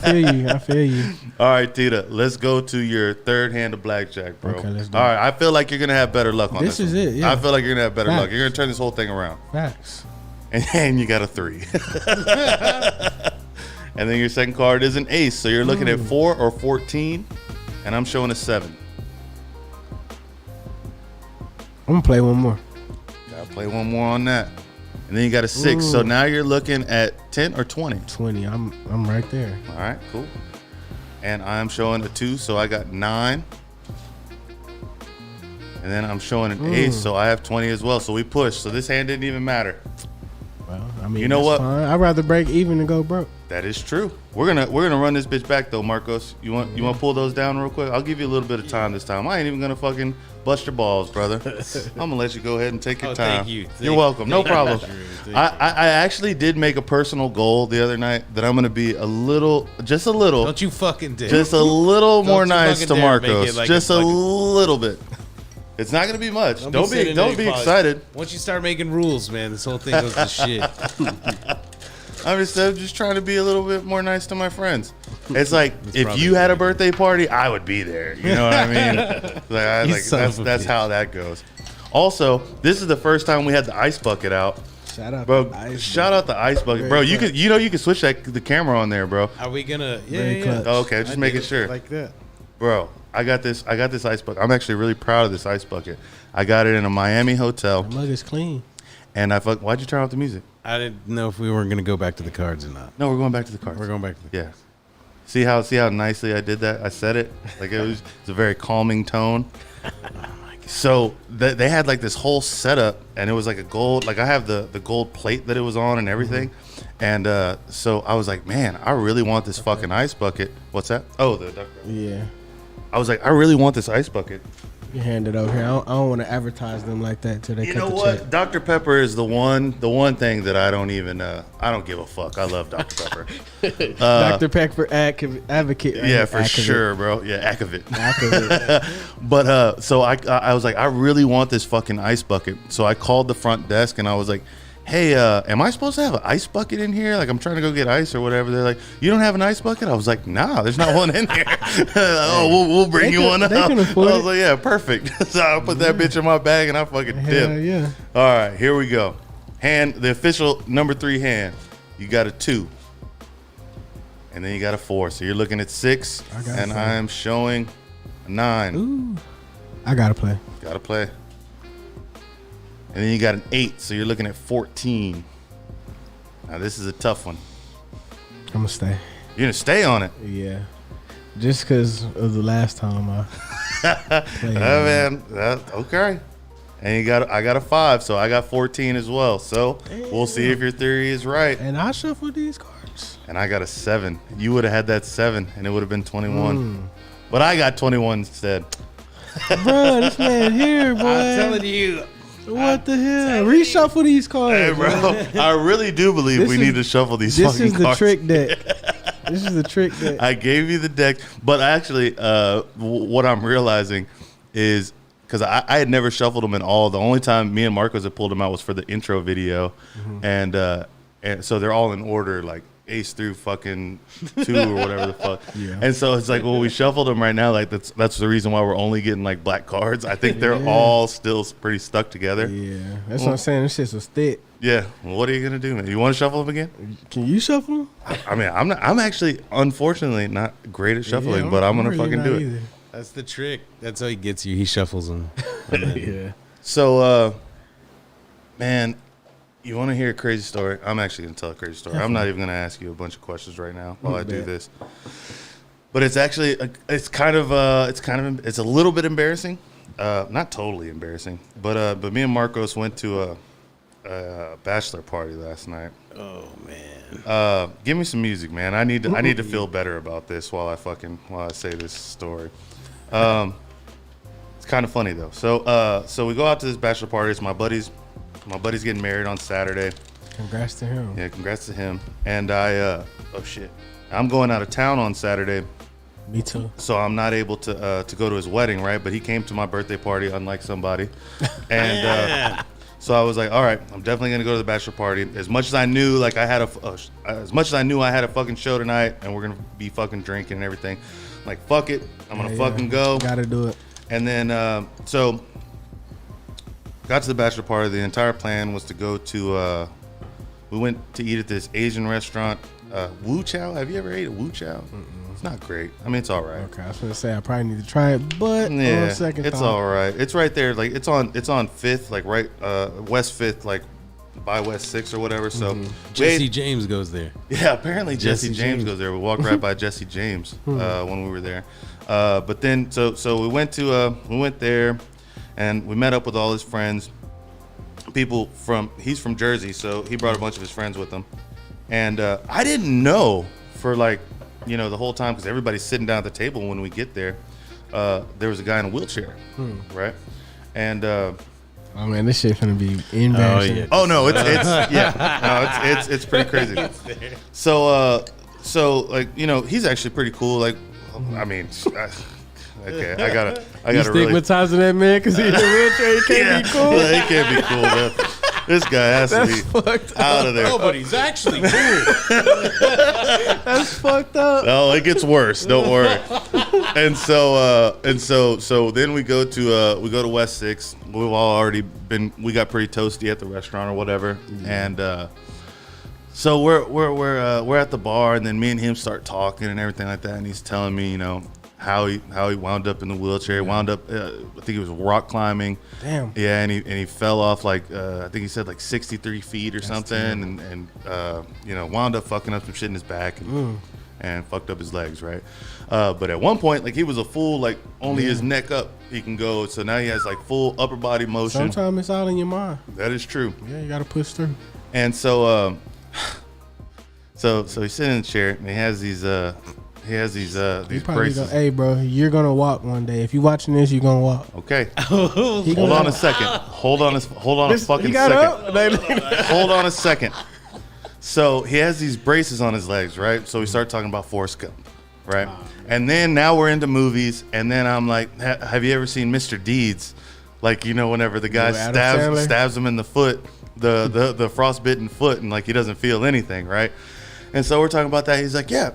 feel you. All right, Teeta, let's go to your third hand of blackjack, bro. Okay, let's do All right, I feel like you're gonna have better luck on this. This is one. it. Yeah. I feel like you're gonna have better luck. Facts. You're gonna turn this whole thing around. Facts. And you got a 3. And then your second card is an ace, so you're looking at 4 or 14, and I'm showing a 7. I'm gonna play one more. Gotta play one more on that. And then you got a 6. So now you're looking at 10 or 20. 20. I'm right there. All right, cool. And I'm showing a 2, so I got 9. And then I'm showing an ace, so I have 20 as well. So we push. So this hand didn't even matter. Well, I mean, You know what? Fine. I'd rather break even than go broke. That is true. We're gonna run this bitch back though, Marcos. You want to pull those down real quick? I'll give you a little bit of time this time. I ain't even gonna fucking bust your balls, brother. I'm gonna let you go ahead and take your time. Thank you. You're welcome. No problem. Thank you. I actually did make a personal goal the other night that I'm gonna be just a little, Don't you fucking dare. just a little more you nice fucking to dare make Marcos. it like Just a a fucking- little bit. It's not gonna be much. Don't be excited. Once you start making rules, man, this whole thing goes to shit. I'm just trying to be a little bit more nice to my friends. It's like if you had a birthday party, I would be there. You know what I mean? That's how that goes. Also, this is the first time we had the ice bucket out. Shout out, Bro, to the ice shout out the ice bucket, bro. You could switch the camera on there, bro. Are we gonna? Very Yeah. clutch. Oh, okay, just making sure, Like that. bro. I got this ice bucket. I'm actually really proud of this ice bucket. I got it in a Miami hotel, The mug is clean. and why'd you turn off the music? I didn't know if we were gonna go back to the cards or not. No, we're going back to the cards. We're going back to the Yeah. See how nicely I did that? I said it like it's a very calming tone. So they had like this whole setup, and it was like a gold. Like I have the gold plate that it was on and everything. And so I was like, man, I really want this fucking ice bucket. What's that? Oh, the duck. Yeah. I was like, I really want this ice bucket. You hand it over here. I don't want to advertise them like that till they You cut know the what? check. Dr. Pepper is the one thing that I don't even I don't give a fuck. I love Dr. Pepper. Dr. Pepper advocate. Yeah, for Activate. sure, bro. Yeah, Akavit. Activate. But so I was like, I really want this fucking ice bucket. So I called the front desk and I was like, hey, am I supposed to have an ice bucket in here? Like I'm trying to go get ice or whatever. They're like, you don't have an ice bucket? I was like, nah, there's not one in here. Oh, we'll bring you one up. They can afford I was it. like, yeah, perfect. So I put that bitch in my bag and I fucking Hell dipped. yeah. All right, here we go. Hand, the official number 3 hand. You got a 2. And then you got a 4. So you're looking at 6. I got And 4. I am showing a 9. Ooh. I gotta play. Gotta play. And then you got an 8. So you're looking at 14. Now this is a tough one. I'm gonna stay. You're gonna stay on it. Yeah. Just because of the last time I played. Oh man. Okay. And I got a 5, so I got 14 as well. So we'll see if your theory is right. And I shuffle these cards. And I got a 7. You would have had that 7, and it would have been 21. But I got 21 instead. Bro, this man here, boy. I'm telling you. What the hell? Reshuffle these cards. Hey, bro, I really do believe This we is- need to shuffle these This fucking is the cards. trick deck. This is the trick deck. I gave you the deck, but actually, what I'm realizing is because I had never shuffled them at all. The only time me and Marcos had pulled them out was for the intro video, and so they're all in order, like ace through fucking 2 or whatever the fuck. Yeah. And so it's like, well, we shuffled them right now. Like that's the reason why we're only getting like black cards. I think they're all still pretty stuck together. Yeah, that's what I'm saying. This shit's was thick. Yeah. Well, what are you gonna do, man? You want to shuffle them again? Can you shuffle them? I mean, I'm actually, unfortunately, not great at shuffling, but I'm gonna really fucking not do it. either. That's the trick. That's how he gets you. He shuffles them. Yeah. So, man, you want to hear a crazy story? I'm actually gonna tell a crazy story. I'm not even gonna ask you a bunch of questions right now while I do bet. this. But it's actually, it's a little bit embarrassing. Not totally embarrassing, but me and Marcos went to a bachelor party last night. Oh man. Give me some music, man. I need to feel better about this while I say this story. It's kind of funny though. So we go out to this bachelor party. It's my buddy's getting married on Saturday. Congrats to him. Yeah, congrats to him. And I'm going out of town on Saturday, Me too. so I'm not able to go to his wedding, right? But he came to my birthday party, unlike somebody. And so I was like, all right, I'm definitely gonna go to the bachelor party. As much as I knew, like I had a fucking show tonight, and we're gonna be fucking drinking and everything. Like, fuck it, I'm gonna fucking go. Gotta do it. And then so got to the bachelor party. The entire plan was to go to we went to eat at this Asian restaurant, Wu Chow. Have you ever ate at Wu Chow? It's not great. I mean, it's all right. Okay, I was gonna say I probably need to try it, but Yeah, on second it's thought, all right. It's right there. Like it's on 5th, like right West 5th, like by West 6th or whatever. So Jesse James goes there. yeah, apparently Jesse Jesse James James. goes there. We walked right by Jesse James when we were there. But then so we went there, and we met up with all his friends. He's from Jersey, so he brought a bunch of his friends with him. And I didn't know for like, the whole time, because everybody's sitting down at the table when we get there. There was a guy in a wheelchair, right? And oh man, this shit finna be embarrassing. yeah. oh no, it's pretty crazy. So like he's actually pretty cool. Like, I mean, okay, I gotta You really. stigmatizing that man because he's in a wheelchair. He can't be cool. Yeah, he can't be cool, man. This guy has to be Fucked up. out of there. Oh, but he's actually cool. That's fucked up. Oh, it gets worse. Don't worry. And so then we go to West 6. We've all already been. We got pretty toasty at the restaurant or whatever, and so we're at the bar, and then me and him start talking and everything like that, and he's telling me how he wound up in the wheelchair. Wound up, I think he was rock climbing. Damn. Yeah, and he fell off like I think he said like 63 feet or something, and wound up fucking up some shit in his back. and fucked up his legs, right? But at one point, like he was a full, like only his neck up he can go. So now he has like full upper body motion. Sometimes it's all in your mind. That is true. Yeah, you gotta push through. And so, so he's sitting in the chair and he has these braces. Hey, bro, you're gonna walk one day. If you watching this, you're gonna walk. Okay. Hold on a second. Hold on a fucking second. Hold on a second. So he has these braces on his legs, right? So we start talking about Forrest Gump, right? And then now we're into movies, and then I'm like, have you ever seen Mr. Deeds? Like, you know, whenever the guy stabs him in the foot, the frostbitten foot, and like he doesn't feel anything, right? And so we're talking about that. He's like, yeah,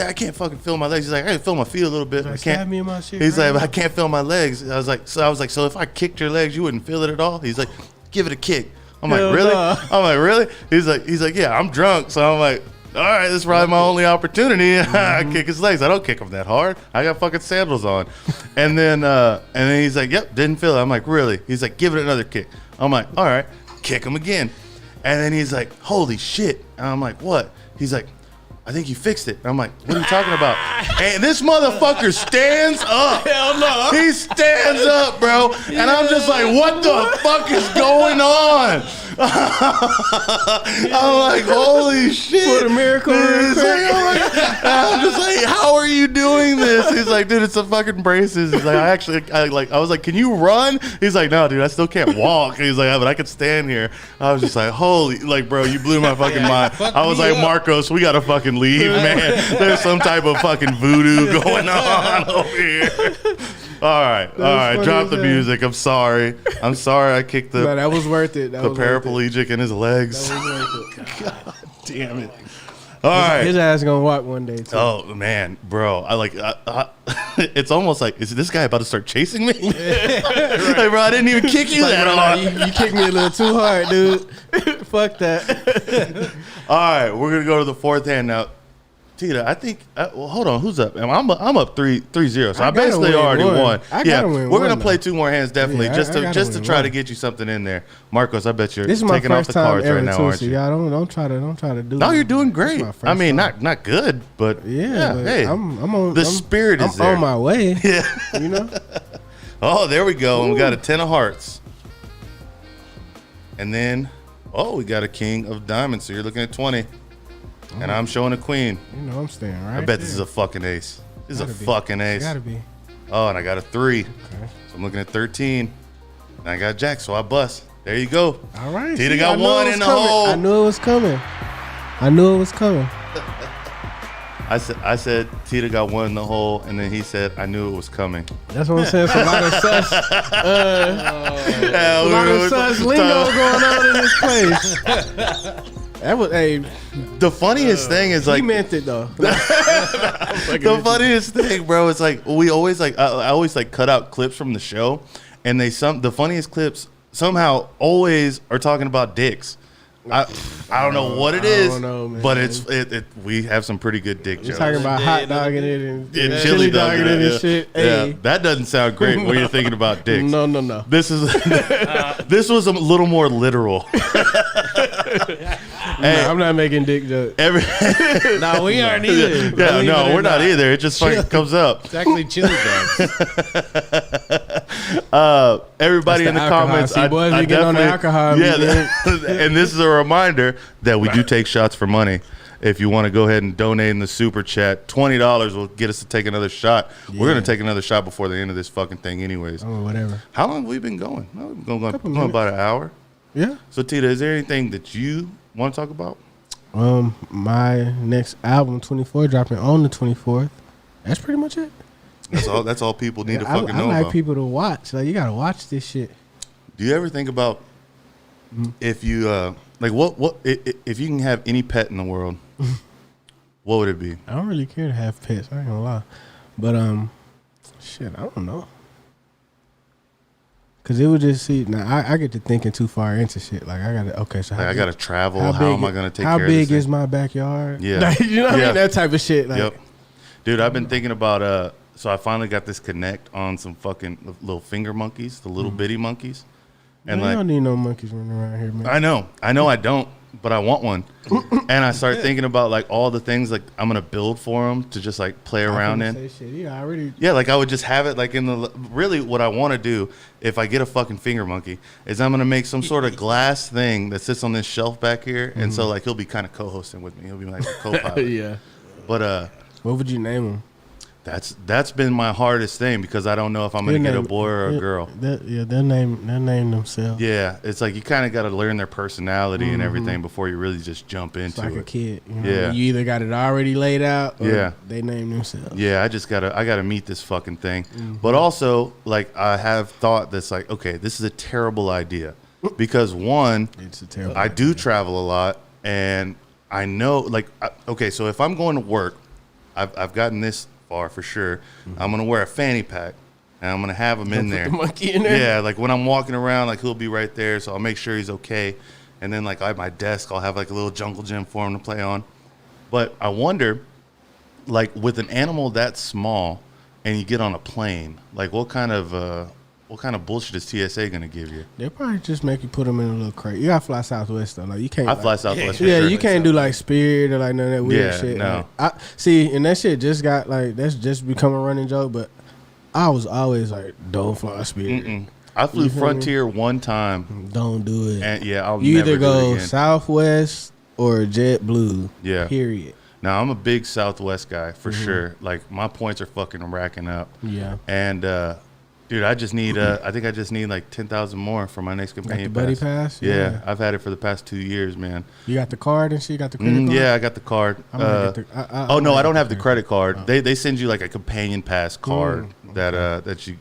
I can't fucking feel my legs. He's like, I can feel my feet a little bit. I can't. Stab me in my shit. He's like, I can't feel my legs. I was like, so if I kicked your legs, you wouldn't feel it at all? He's like, give it a kick. I'm like, really? I'm like, really? He's like, yeah, I'm drunk. So I'm like, all right, this is probably my only opportunity. I kick his legs. I don't kick him that hard. I got fucking sandals on. And then he's like, yep, didn't feel it. I'm like, really? He's like, give it another kick. I'm like, all right, kick him again. And then he's like, holy shit. And I'm like, what? He's like, I think you fixed it. And I'm like, what are you talking about? And this motherfucker stands up. Hell no. He stands up, bro. And I'm just like, what the fuck is going on? I'm like, holy shit. What a miracle. I'm just like, how are you doing this? He's like, dude, it's the fucking braces. He's like, I was like, can you run? He's like, no, dude, I still can't walk. He's like, but I could stand here. I was just like, holy, like, bro, you blew my fucking mind. I was like, Marcos, we gotta fucking leave, man. There's some type of fucking voodoo going on over here. All right. Drop the music. I'm sorry. I kicked the. No, that was worth it. The paraplegic in his legs. That was worth it. God damn it. All right. His ass gonna walk one day too. Oh man, bro. It's almost like, is this guy about to start chasing me? Like, bro, I didn't even kick you that hard. You kicked me a little too hard, dude. Fuck that. All right, we're gonna go to the fourth hand now. Teeta, I think. Well, hold on. Who's up? I'm up 3-0. So I basically already won. We're gonna play two more hands, definitely, just to try to get you something in there. Marcos, I bet you're taking off the cards right now, aren't you? Y'all don't try to do. No, you're doing great. I mean, not good, but yeah. But hey, I'm on. The spirit is there. I'm on my way. Yeah. You know. Oh, there we go. And we got a 10 of hearts, and then we got a king of diamonds. So you're looking at 20. And I'm showing a queen. You know I'm staying right. I bet this is a fucking ace. This is a fucking ace. Gotta be. Oh, and I got a 3. Okay. So I'm looking at 13. And I got jack, so I bust. There you go. All right. Teeta got one in the hole. I knew it was coming. I said Teeta got one in the hole, and then he said I knew it was coming. That's what I'm saying. It's a lot of sus. A lot of sus lingo going on in this place. That was the funniest thing is like he meant it though. The funniest thing, bro, is like we always like I always like cut out clips from the show, and the funniest clips somehow always are talking about dicks. I don't know what it is, but we have some pretty good dick jokes. Talking about hot dogging it and chili dogging it and shit. Yeah, that doesn't sound great when you're thinking about dicks. No. This was a little more literal. Hey, I'm not making dick jokes. No, we aren't either. Yeah, no, we're not either. It just fucking comes up. It's actually chili dogs. Everybody in the comments, See, boys, we get on the alcohol. Yeah, and this is a reminder that we do take shots for money. If you want to go ahead and donate in the super chat, $20 will get us to take another shot. Yeah. We're gonna take another shot before the end of this fucking thing, anyways. Oh, whatever. How long have we been going? We've been going about an hour. Yeah. So Teeta, is there anything that you want to talk about? My next album, 24, dropping on the 24th. That's pretty much it. That's all people need to fucking know about. I like people to watch. Like, you gotta watch this shit. Do you ever think about if you like what if you can have any pet in the world, what would it be? I don't really care to have pets. I ain't gonna lie, but shit, I don't know. Cause it would just see. Now I get to thinking too far into shit. Like I gotta so I gotta travel. How am I gonna take care of this? How big is my backyard? Yeah, like, you know what I mean? That type of shit. Like, yep, dude. I've been thinking about So I finally got this connect on some fucking little finger monkeys, the little bitty monkeys. And man, you don't need no monkeys running around here, man. I know, I don't. but I want one. And I started thinking about like all the things like I'm gonna build for him to just like play around in. Say shit. Yeah, I already. Yeah, like I would just have it like in the really what I want to do if I get a fucking finger monkey is I'm gonna make some sort of glass thing that sits on this shelf back here, and so like he'll be kind of co-hosting with me. He'll be like a co-pilot. Yeah. But What would you name him? that's been my hardest thing because I don't know if I'm gonna get a boy or a girl. They'll name themselves. Yeah, it's like you kind of got to learn their personality and everything before you really just jump into It's like it. a kid. You know? Yeah. You either got it already laid out or Yeah. they name themselves. Yeah, I gotta meet this fucking thing. But also, like, I have thought that's like, okay, this is a terrible idea because one, It's a terrible. I do travel a lot, and I know, like, okay, so if I'm going to work, I've gotten this far for sure. I'm gonna wear a fanny pack, and I'm gonna have him in Put there. the monkey in there. Yeah, like when I'm walking around, like he'll be right there, so I'll make sure he's okay. And then like at my desk, I'll have like a little jungle gym for him to play on. But I wonder, like with an animal that small, and you get on a plane, like what kind of bullshit is TSA gonna give you? They'll probably just make you put them in a little crate. You gotta fly Southwest though. Like you can't. I like, fly Southwest. Yeah, for sure. you can't do like Spirit or like none of that weird Yeah, shit. no. Like, I see, and that shit just got like that's just become a running joke. But I was always like, don't fly Spirit. I flew You feel me? Frontier one time, Don't do it. and yeah, I'll you never either do it go again. Southwest or JetBlue. Yeah. Period. Now I'm a big Southwest guy for sure. Like my points are fucking racking up. Yeah. And dude, I just need I think I just need like 10,000 more for my next Got the companion buddy pass. pass. Yeah, I've had it for the past 2 years, man. You got the card and shit. You got the credit card. Yeah, I got the card. I'm gonna get the, Oh no, might I don't get have the credit card. They send you like a companion pass card that you,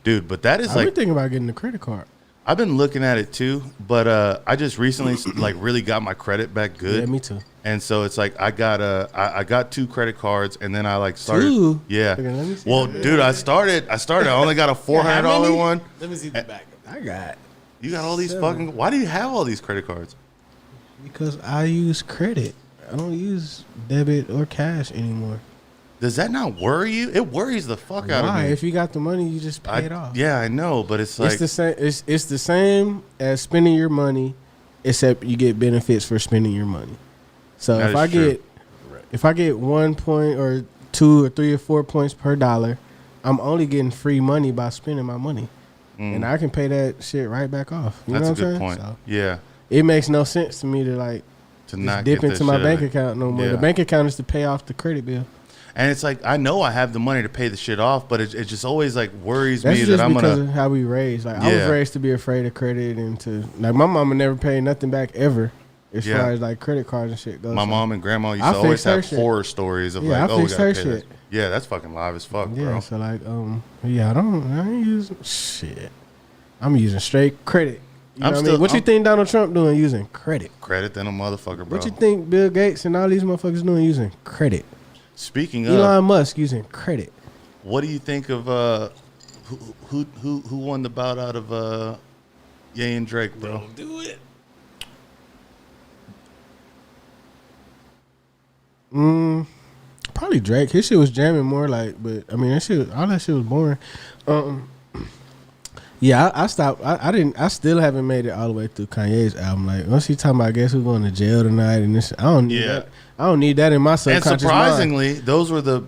dude. But that is I've been like thinking about getting the credit card. I've been looking at it too. But I just recently like really got my credit back good. Yeah, me too. And so it's like I got 2 credit cards, and then I like started. 2? Yeah. Okay, let me see. Well, dude, I started. I only got a $400 many? one. Let me see the back. I got You got all these 7. fucking. Why do you have all these credit cards? because I use credit. I don't use debit or cash anymore. Does that not worry you? It worries the fuck out of Why? me. If you got the money, you just pay it off. Yeah, I know, but it's like It's the same. It's the same as spending your money, except you get benefits for spending your money. So That if is I true. get if I get 1 point or 2 or 3 or 4 points per dollar, I'm only getting free money by spending my money, and I can pay that shit right back off. You that's know a what I'm good saying? point. So Yeah, it makes no sense to me to like to just not dip get into that my shit bank out of- account no more. Yeah. The bank account is to pay off the credit bill. And it's like I know I have the money to pay the shit off, but it just always like worries That's me just that I'm because gonna. of how we raised. Like I was Yeah. raised to be afraid of credit and to like my mama never paid nothing back ever, as Yeah. far as like credit cards and shit goes. My So, mom and grandma used I to always fixed her have shit. horror stories of Yeah, like, I oh, we fixed gotta her pay shit. this. Yeah, that's fucking live as fuck, Yeah, bro. so like yeah, I ain't using shit. I'm using straight credit. You know I'm what I still- mean? What you I'm- think Donald Trump doing using credit? Credit than a motherfucker, bro. What you think Bill Gates and all these motherfuckers doing using credit? Speaking of, Elon Musk using credit. what do you think of who won the bout out of Ye and Drake, bro? Don't do it. Probably Drake. His shit was jamming more like, but I mean all that shit was boring. Yeah, I stopped. I didn't. I still haven't made it all the way through Kanye's album. Like once he talking about, guess who's going to jail tonight, and this, I don't need Yeah. that. I don't need that in my And subconscious mind. surprisingly, those were the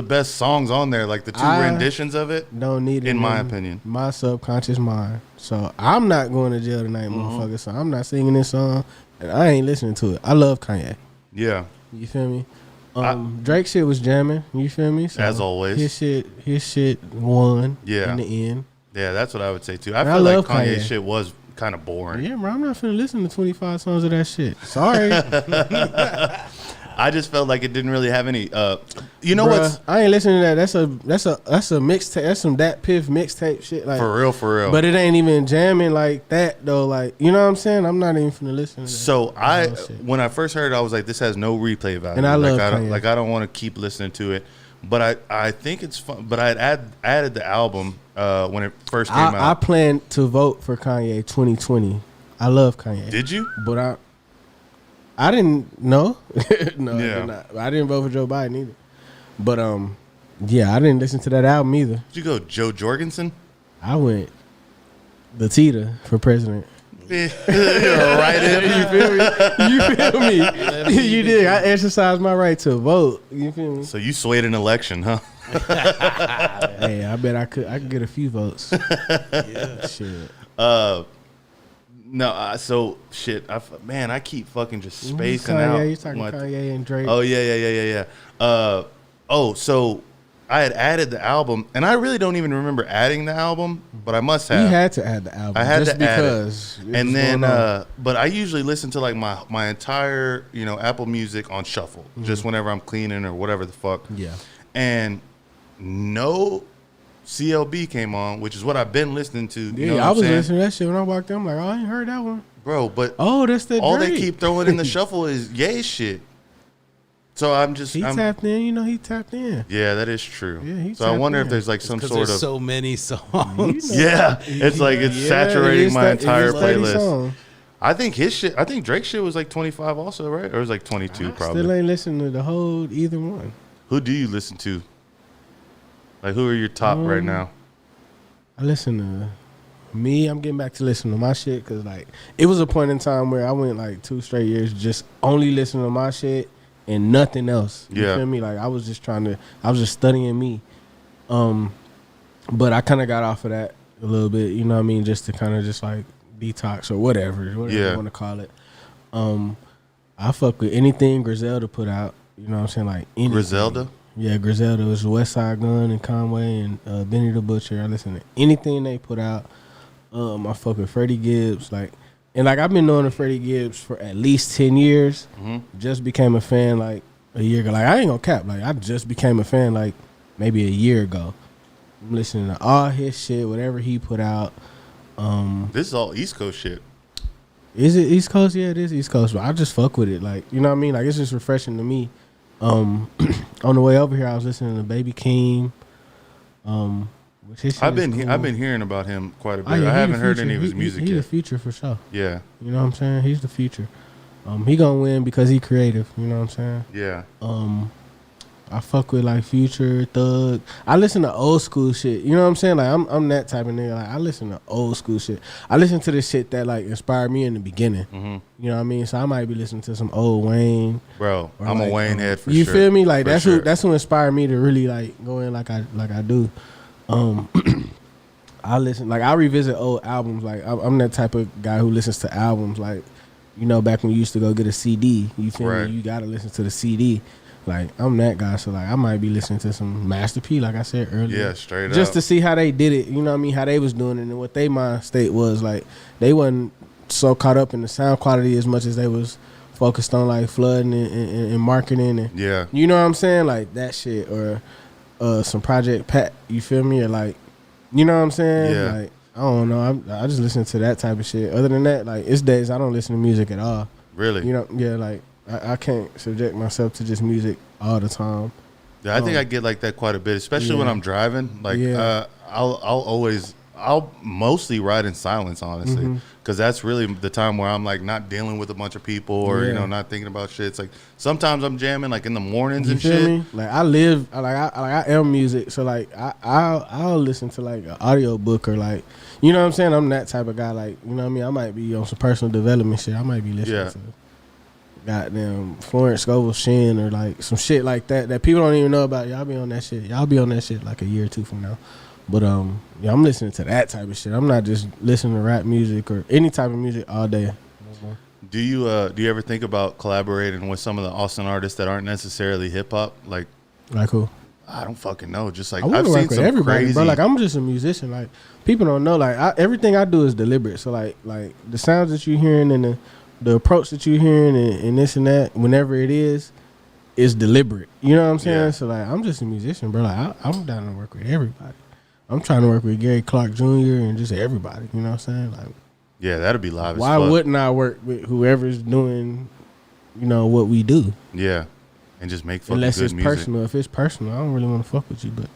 best songs on there, like the 2 I renditions of it. Don't need it in my opinion. my subconscious mind. So I'm not going to jail tonight, Mm-hmm. motherfucker. So I'm not singing this song, and I ain't listening to it. I love Kanye. Yeah, You feel me? Drake shit was jamming. You feel me? So As always. his shit won. Yeah. In the end. yeah, that's what I would say too. I And I feel like love Kanye's Kanye. shit was kind of boring. Yeah, bro. I'm not finna listen to 25 songs of that shit. Sorry. I just felt like it didn't really have any. You know Bruh, what's I ain't listening to that. That's a mixtape. That's some Dat Piff mixtape shit. Like for real? But it ain't even jamming like that though. Like you know what I'm saying? I'm not even finna listen to that. So bullshit. when I first heard it, I was like, this has no replay value. And I like, love I don't, Kanye. like I don't want to keep listening to it. But I think it's fun. But I added the album when it first came I out. plan to vote for Kanye 2020. I love Kanye. Did you? But I didn't know. No, I Yeah. did not. I didn't vote for Joe Biden either. But yeah, I didn't listen to that album either. Did you go Joe Jorgensen? I went the Teeta for president. You're right in. You feel me? You feel me? You did. I exercised my right to vote. You feel me? So you swayed an election, huh? Hey, I bet I could get a few votes. Yeah. Shit. No, so shit. I keep fucking just spacing Kanye, out. you talking Kanye and Drake? Oh yeah. So I had added the album, and I really don't even remember adding the album, but I must have. You had to add the album. I had just to add because it. And then, but I usually listen to like my entire Apple Music on shuffle, just whenever I'm cleaning or whatever the fuck. Yeah. And no CLB came on, which is what I've been listening to. You know what I I'm was saying? listening to that shit when I walked in. I'm like, oh, I ain't heard that one. Bro, but that's the all Drake. they keep throwing in the shuffle is Ye shit. So I'm tapped in. He tapped in. Yeah, that is true. Yeah, he so I wonder tapped if there's like some Because sort there's of so many songs. yeah. It's like it's saturating my entire playlist. Songs. I think Drake's shit was like 25 also, right? Or it was like 22 probably. Still ain't listening to the whole either one. Who do you listen to? Like who are your top right now? I listen to me. I'm getting back to listening to my shit because like it was a point in time where I went like 2 straight years just only listening to my shit and nothing else. You feel me? Like I was just studying me. But I kind of got off of that a little bit, you know what I mean? Just to kind of just like detox or whatever you want to call it. I fuck with anything Griselda put out, you know what I'm saying? Like anything. Griselda? Yeah, Griselda was West Side Gun and Conway and Benny the Butcher. I listen to anything they put out. I fuck with Freddie Gibbs, and I've been knowing Freddie Gibbs for at least 10 years. Just became a fan like a year ago. Like I ain't gonna cap. Like I just became a fan like maybe a year ago. I'm listening to all his shit, whatever he put out. This is all East Coast shit. Is it East Coast? Yeah, it is East Coast. But I just fuck with it. Like you know what I mean? Like it's just refreshing to me. On the way over here, I was listening to Baby Keem. I've been hearing about him quite a bit. Oh, yeah, I haven't heard any of his music He's yet. the future for sure. Yeah. You know what I'm saying? He's the future. He gonna win because he creative. You know what I'm saying? Yeah. I fuck with like Future, Thug. I listen to old school shit. You know what I'm saying? Like I'm that type of nigga. Like I listen to old school shit. I listen to the shit that like inspired me in the beginning. You know what I mean? So I might be listening to some old Wayne. Bro, I'm a Wayne head for you sure. You feel me? Like for that's who inspired me to really like go in like I do. I listen I revisit old albums. Like I'm that type of guy who listens to albums. Like back when you used to go get a CD. You feel me? You gotta listen to the CD. Like I'm that guy, so like I might be listening to some Master P, like I said earlier. Yeah, straight up. Just to see how they did it, you know what I mean? How they was doing it and what they mind state was. Like they wasn't so caught up in the sound quality as much as they was focused on like flooding and marketing and you know what I'm saying? Like that shit or some Project Pat, you feel me? Or like you know what I'm saying? Yeah. Like I don't know. I just listen to that type of shit. Other than that, like it's days I don't listen to music at all. Really? You know, yeah, like I can't subject myself to just music all the time. Yeah, I think I get like that quite a bit, especially when I'm driving. Like I'll mostly ride in silence, honestly, because that's really the time where I'm like not dealing with a bunch of people or not thinking about shit. It's like sometimes I'm jamming like in the mornings and shit. Me? Like I am music, so like I'll listen to like an audio book or like you know what I'm saying. I'm that type of guy. Like you know what I mean. I might be on some personal development shit. I might be listening to goddamn Florence Scovel Shin or like some shit like that people don't even know about. Y'all be on that shit. Y'all be on that shit like a year or two from now. But I'm listening to that type of shit. I'm not just listening to rap music or any type of music all day. Do you ever think about collaborating with some of the Austin artists that aren't necessarily hip hop? Like who? I don't fucking know. Just like I've seen some everybody, crazy. Bro, like I'm just a musician. Like people don't know. Like everything I do is deliberate. So like the sounds that you're hearing and the approach that you're hearing and this and that, whenever it is deliberate. You know what I'm saying? Yeah. So like I'm just a musician, bro. Like I'm down to work with everybody. I'm trying to work with Gary Clark Jr. and just everybody. You know what I'm saying? Like, yeah, that'd be live. Why wouldn't I work with whoever's doing, what we do? Yeah, and just make fucking unless good it's music. Personal. If it's personal, I don't really want to fuck with you. But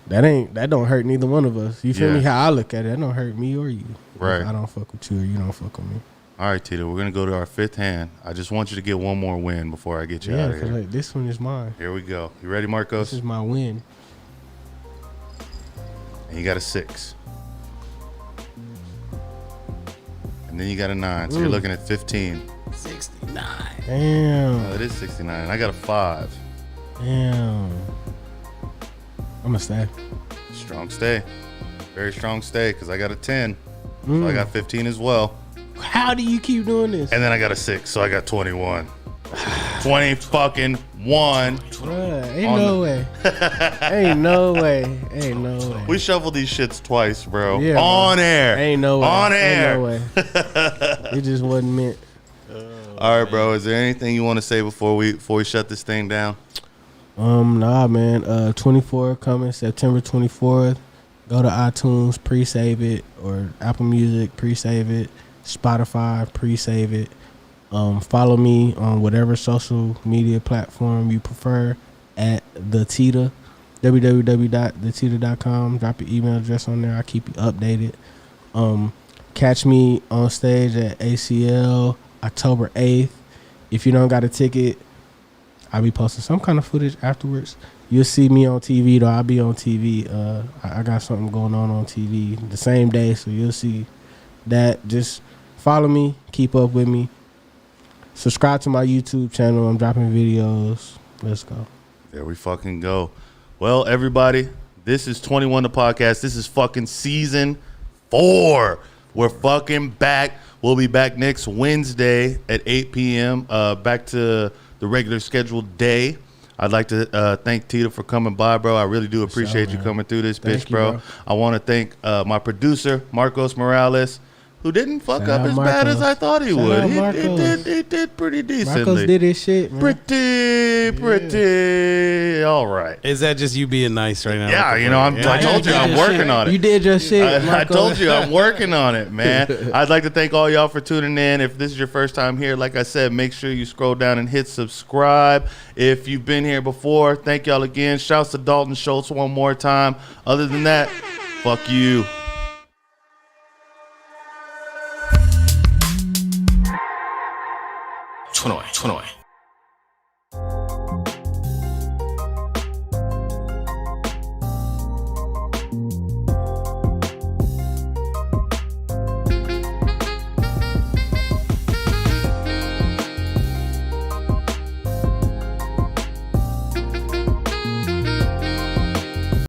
that don't hurt neither one of us. You feel me? How I look at it, that don't hurt me or you. Right. If I don't fuck with you or you don't fuck with me. All right, Teeta, we're gonna go to our 5th hand. I just want you to get one more win before I get you out of here. Like, this one is mine. Here we go. You ready, Marcos? This is my win. And you got a 6. And and then you got a 9. So you're looking at 15. 69. Damn. No, it is 69. I got a 5. Damn. I'm gonna stay. Strong stay. Very strong stay because I got a 10. So I got 15 as well. How do you keep doing this? And then I got a 6, so I got 21. 20 fucking 1. Bruh, ain't no way. Ain't no way. Ain't no way. We shuffled these shits twice, bro. Yeah, on air. Ain't no way. On air. Ain't no way. It just wasn't meant. All right, bro. Is there anything you want to say before we shut this thing down? Nah, man. 24 coming September 24th. Go to iTunes, pre-save it, or Apple Music, pre-save it. Spotify, pre-save it. Follow me on whatever social media platform you prefer at the Teeta, www.theteeta.com. Drop your email address on there. I'll keep you updated. Catch me on stage at ACL October 8th. If you don't got a ticket, I'll be posting some kind of footage afterwards. You'll see me on TV, though. I'll be on TV. I got something going on TV the same day, so you'll see that. Just follow me. Keep up with me. Subscribe to my YouTube channel. I'm dropping videos. Let's go. There we fucking go. Well, everybody, this is 21 the podcast. This is fucking season 4. We're fucking back. We'll be back next Wednesday at 8 p.m. Back to the regular scheduled day. I'd like to thank Teeta for coming by, bro. I really do appreciate you coming through this bitch, bro. I want to thank my producer, Marcos Morales, who didn't fuck up as bad as I thought he would. He did pretty decently. Marcos did his shit, man. Pretty all right. Is that just you being nice right now? Yeah, you know, I told you I'm working on it. You did your shit, I told you I'm working on it, man. I'd like to thank all y'all for tuning in. If this is your first time here, like I said, make sure you scroll down and hit subscribe. If you've been here before, thank y'all again. Shouts to Dalton Schultz one more time. Other than that, fuck you. 21.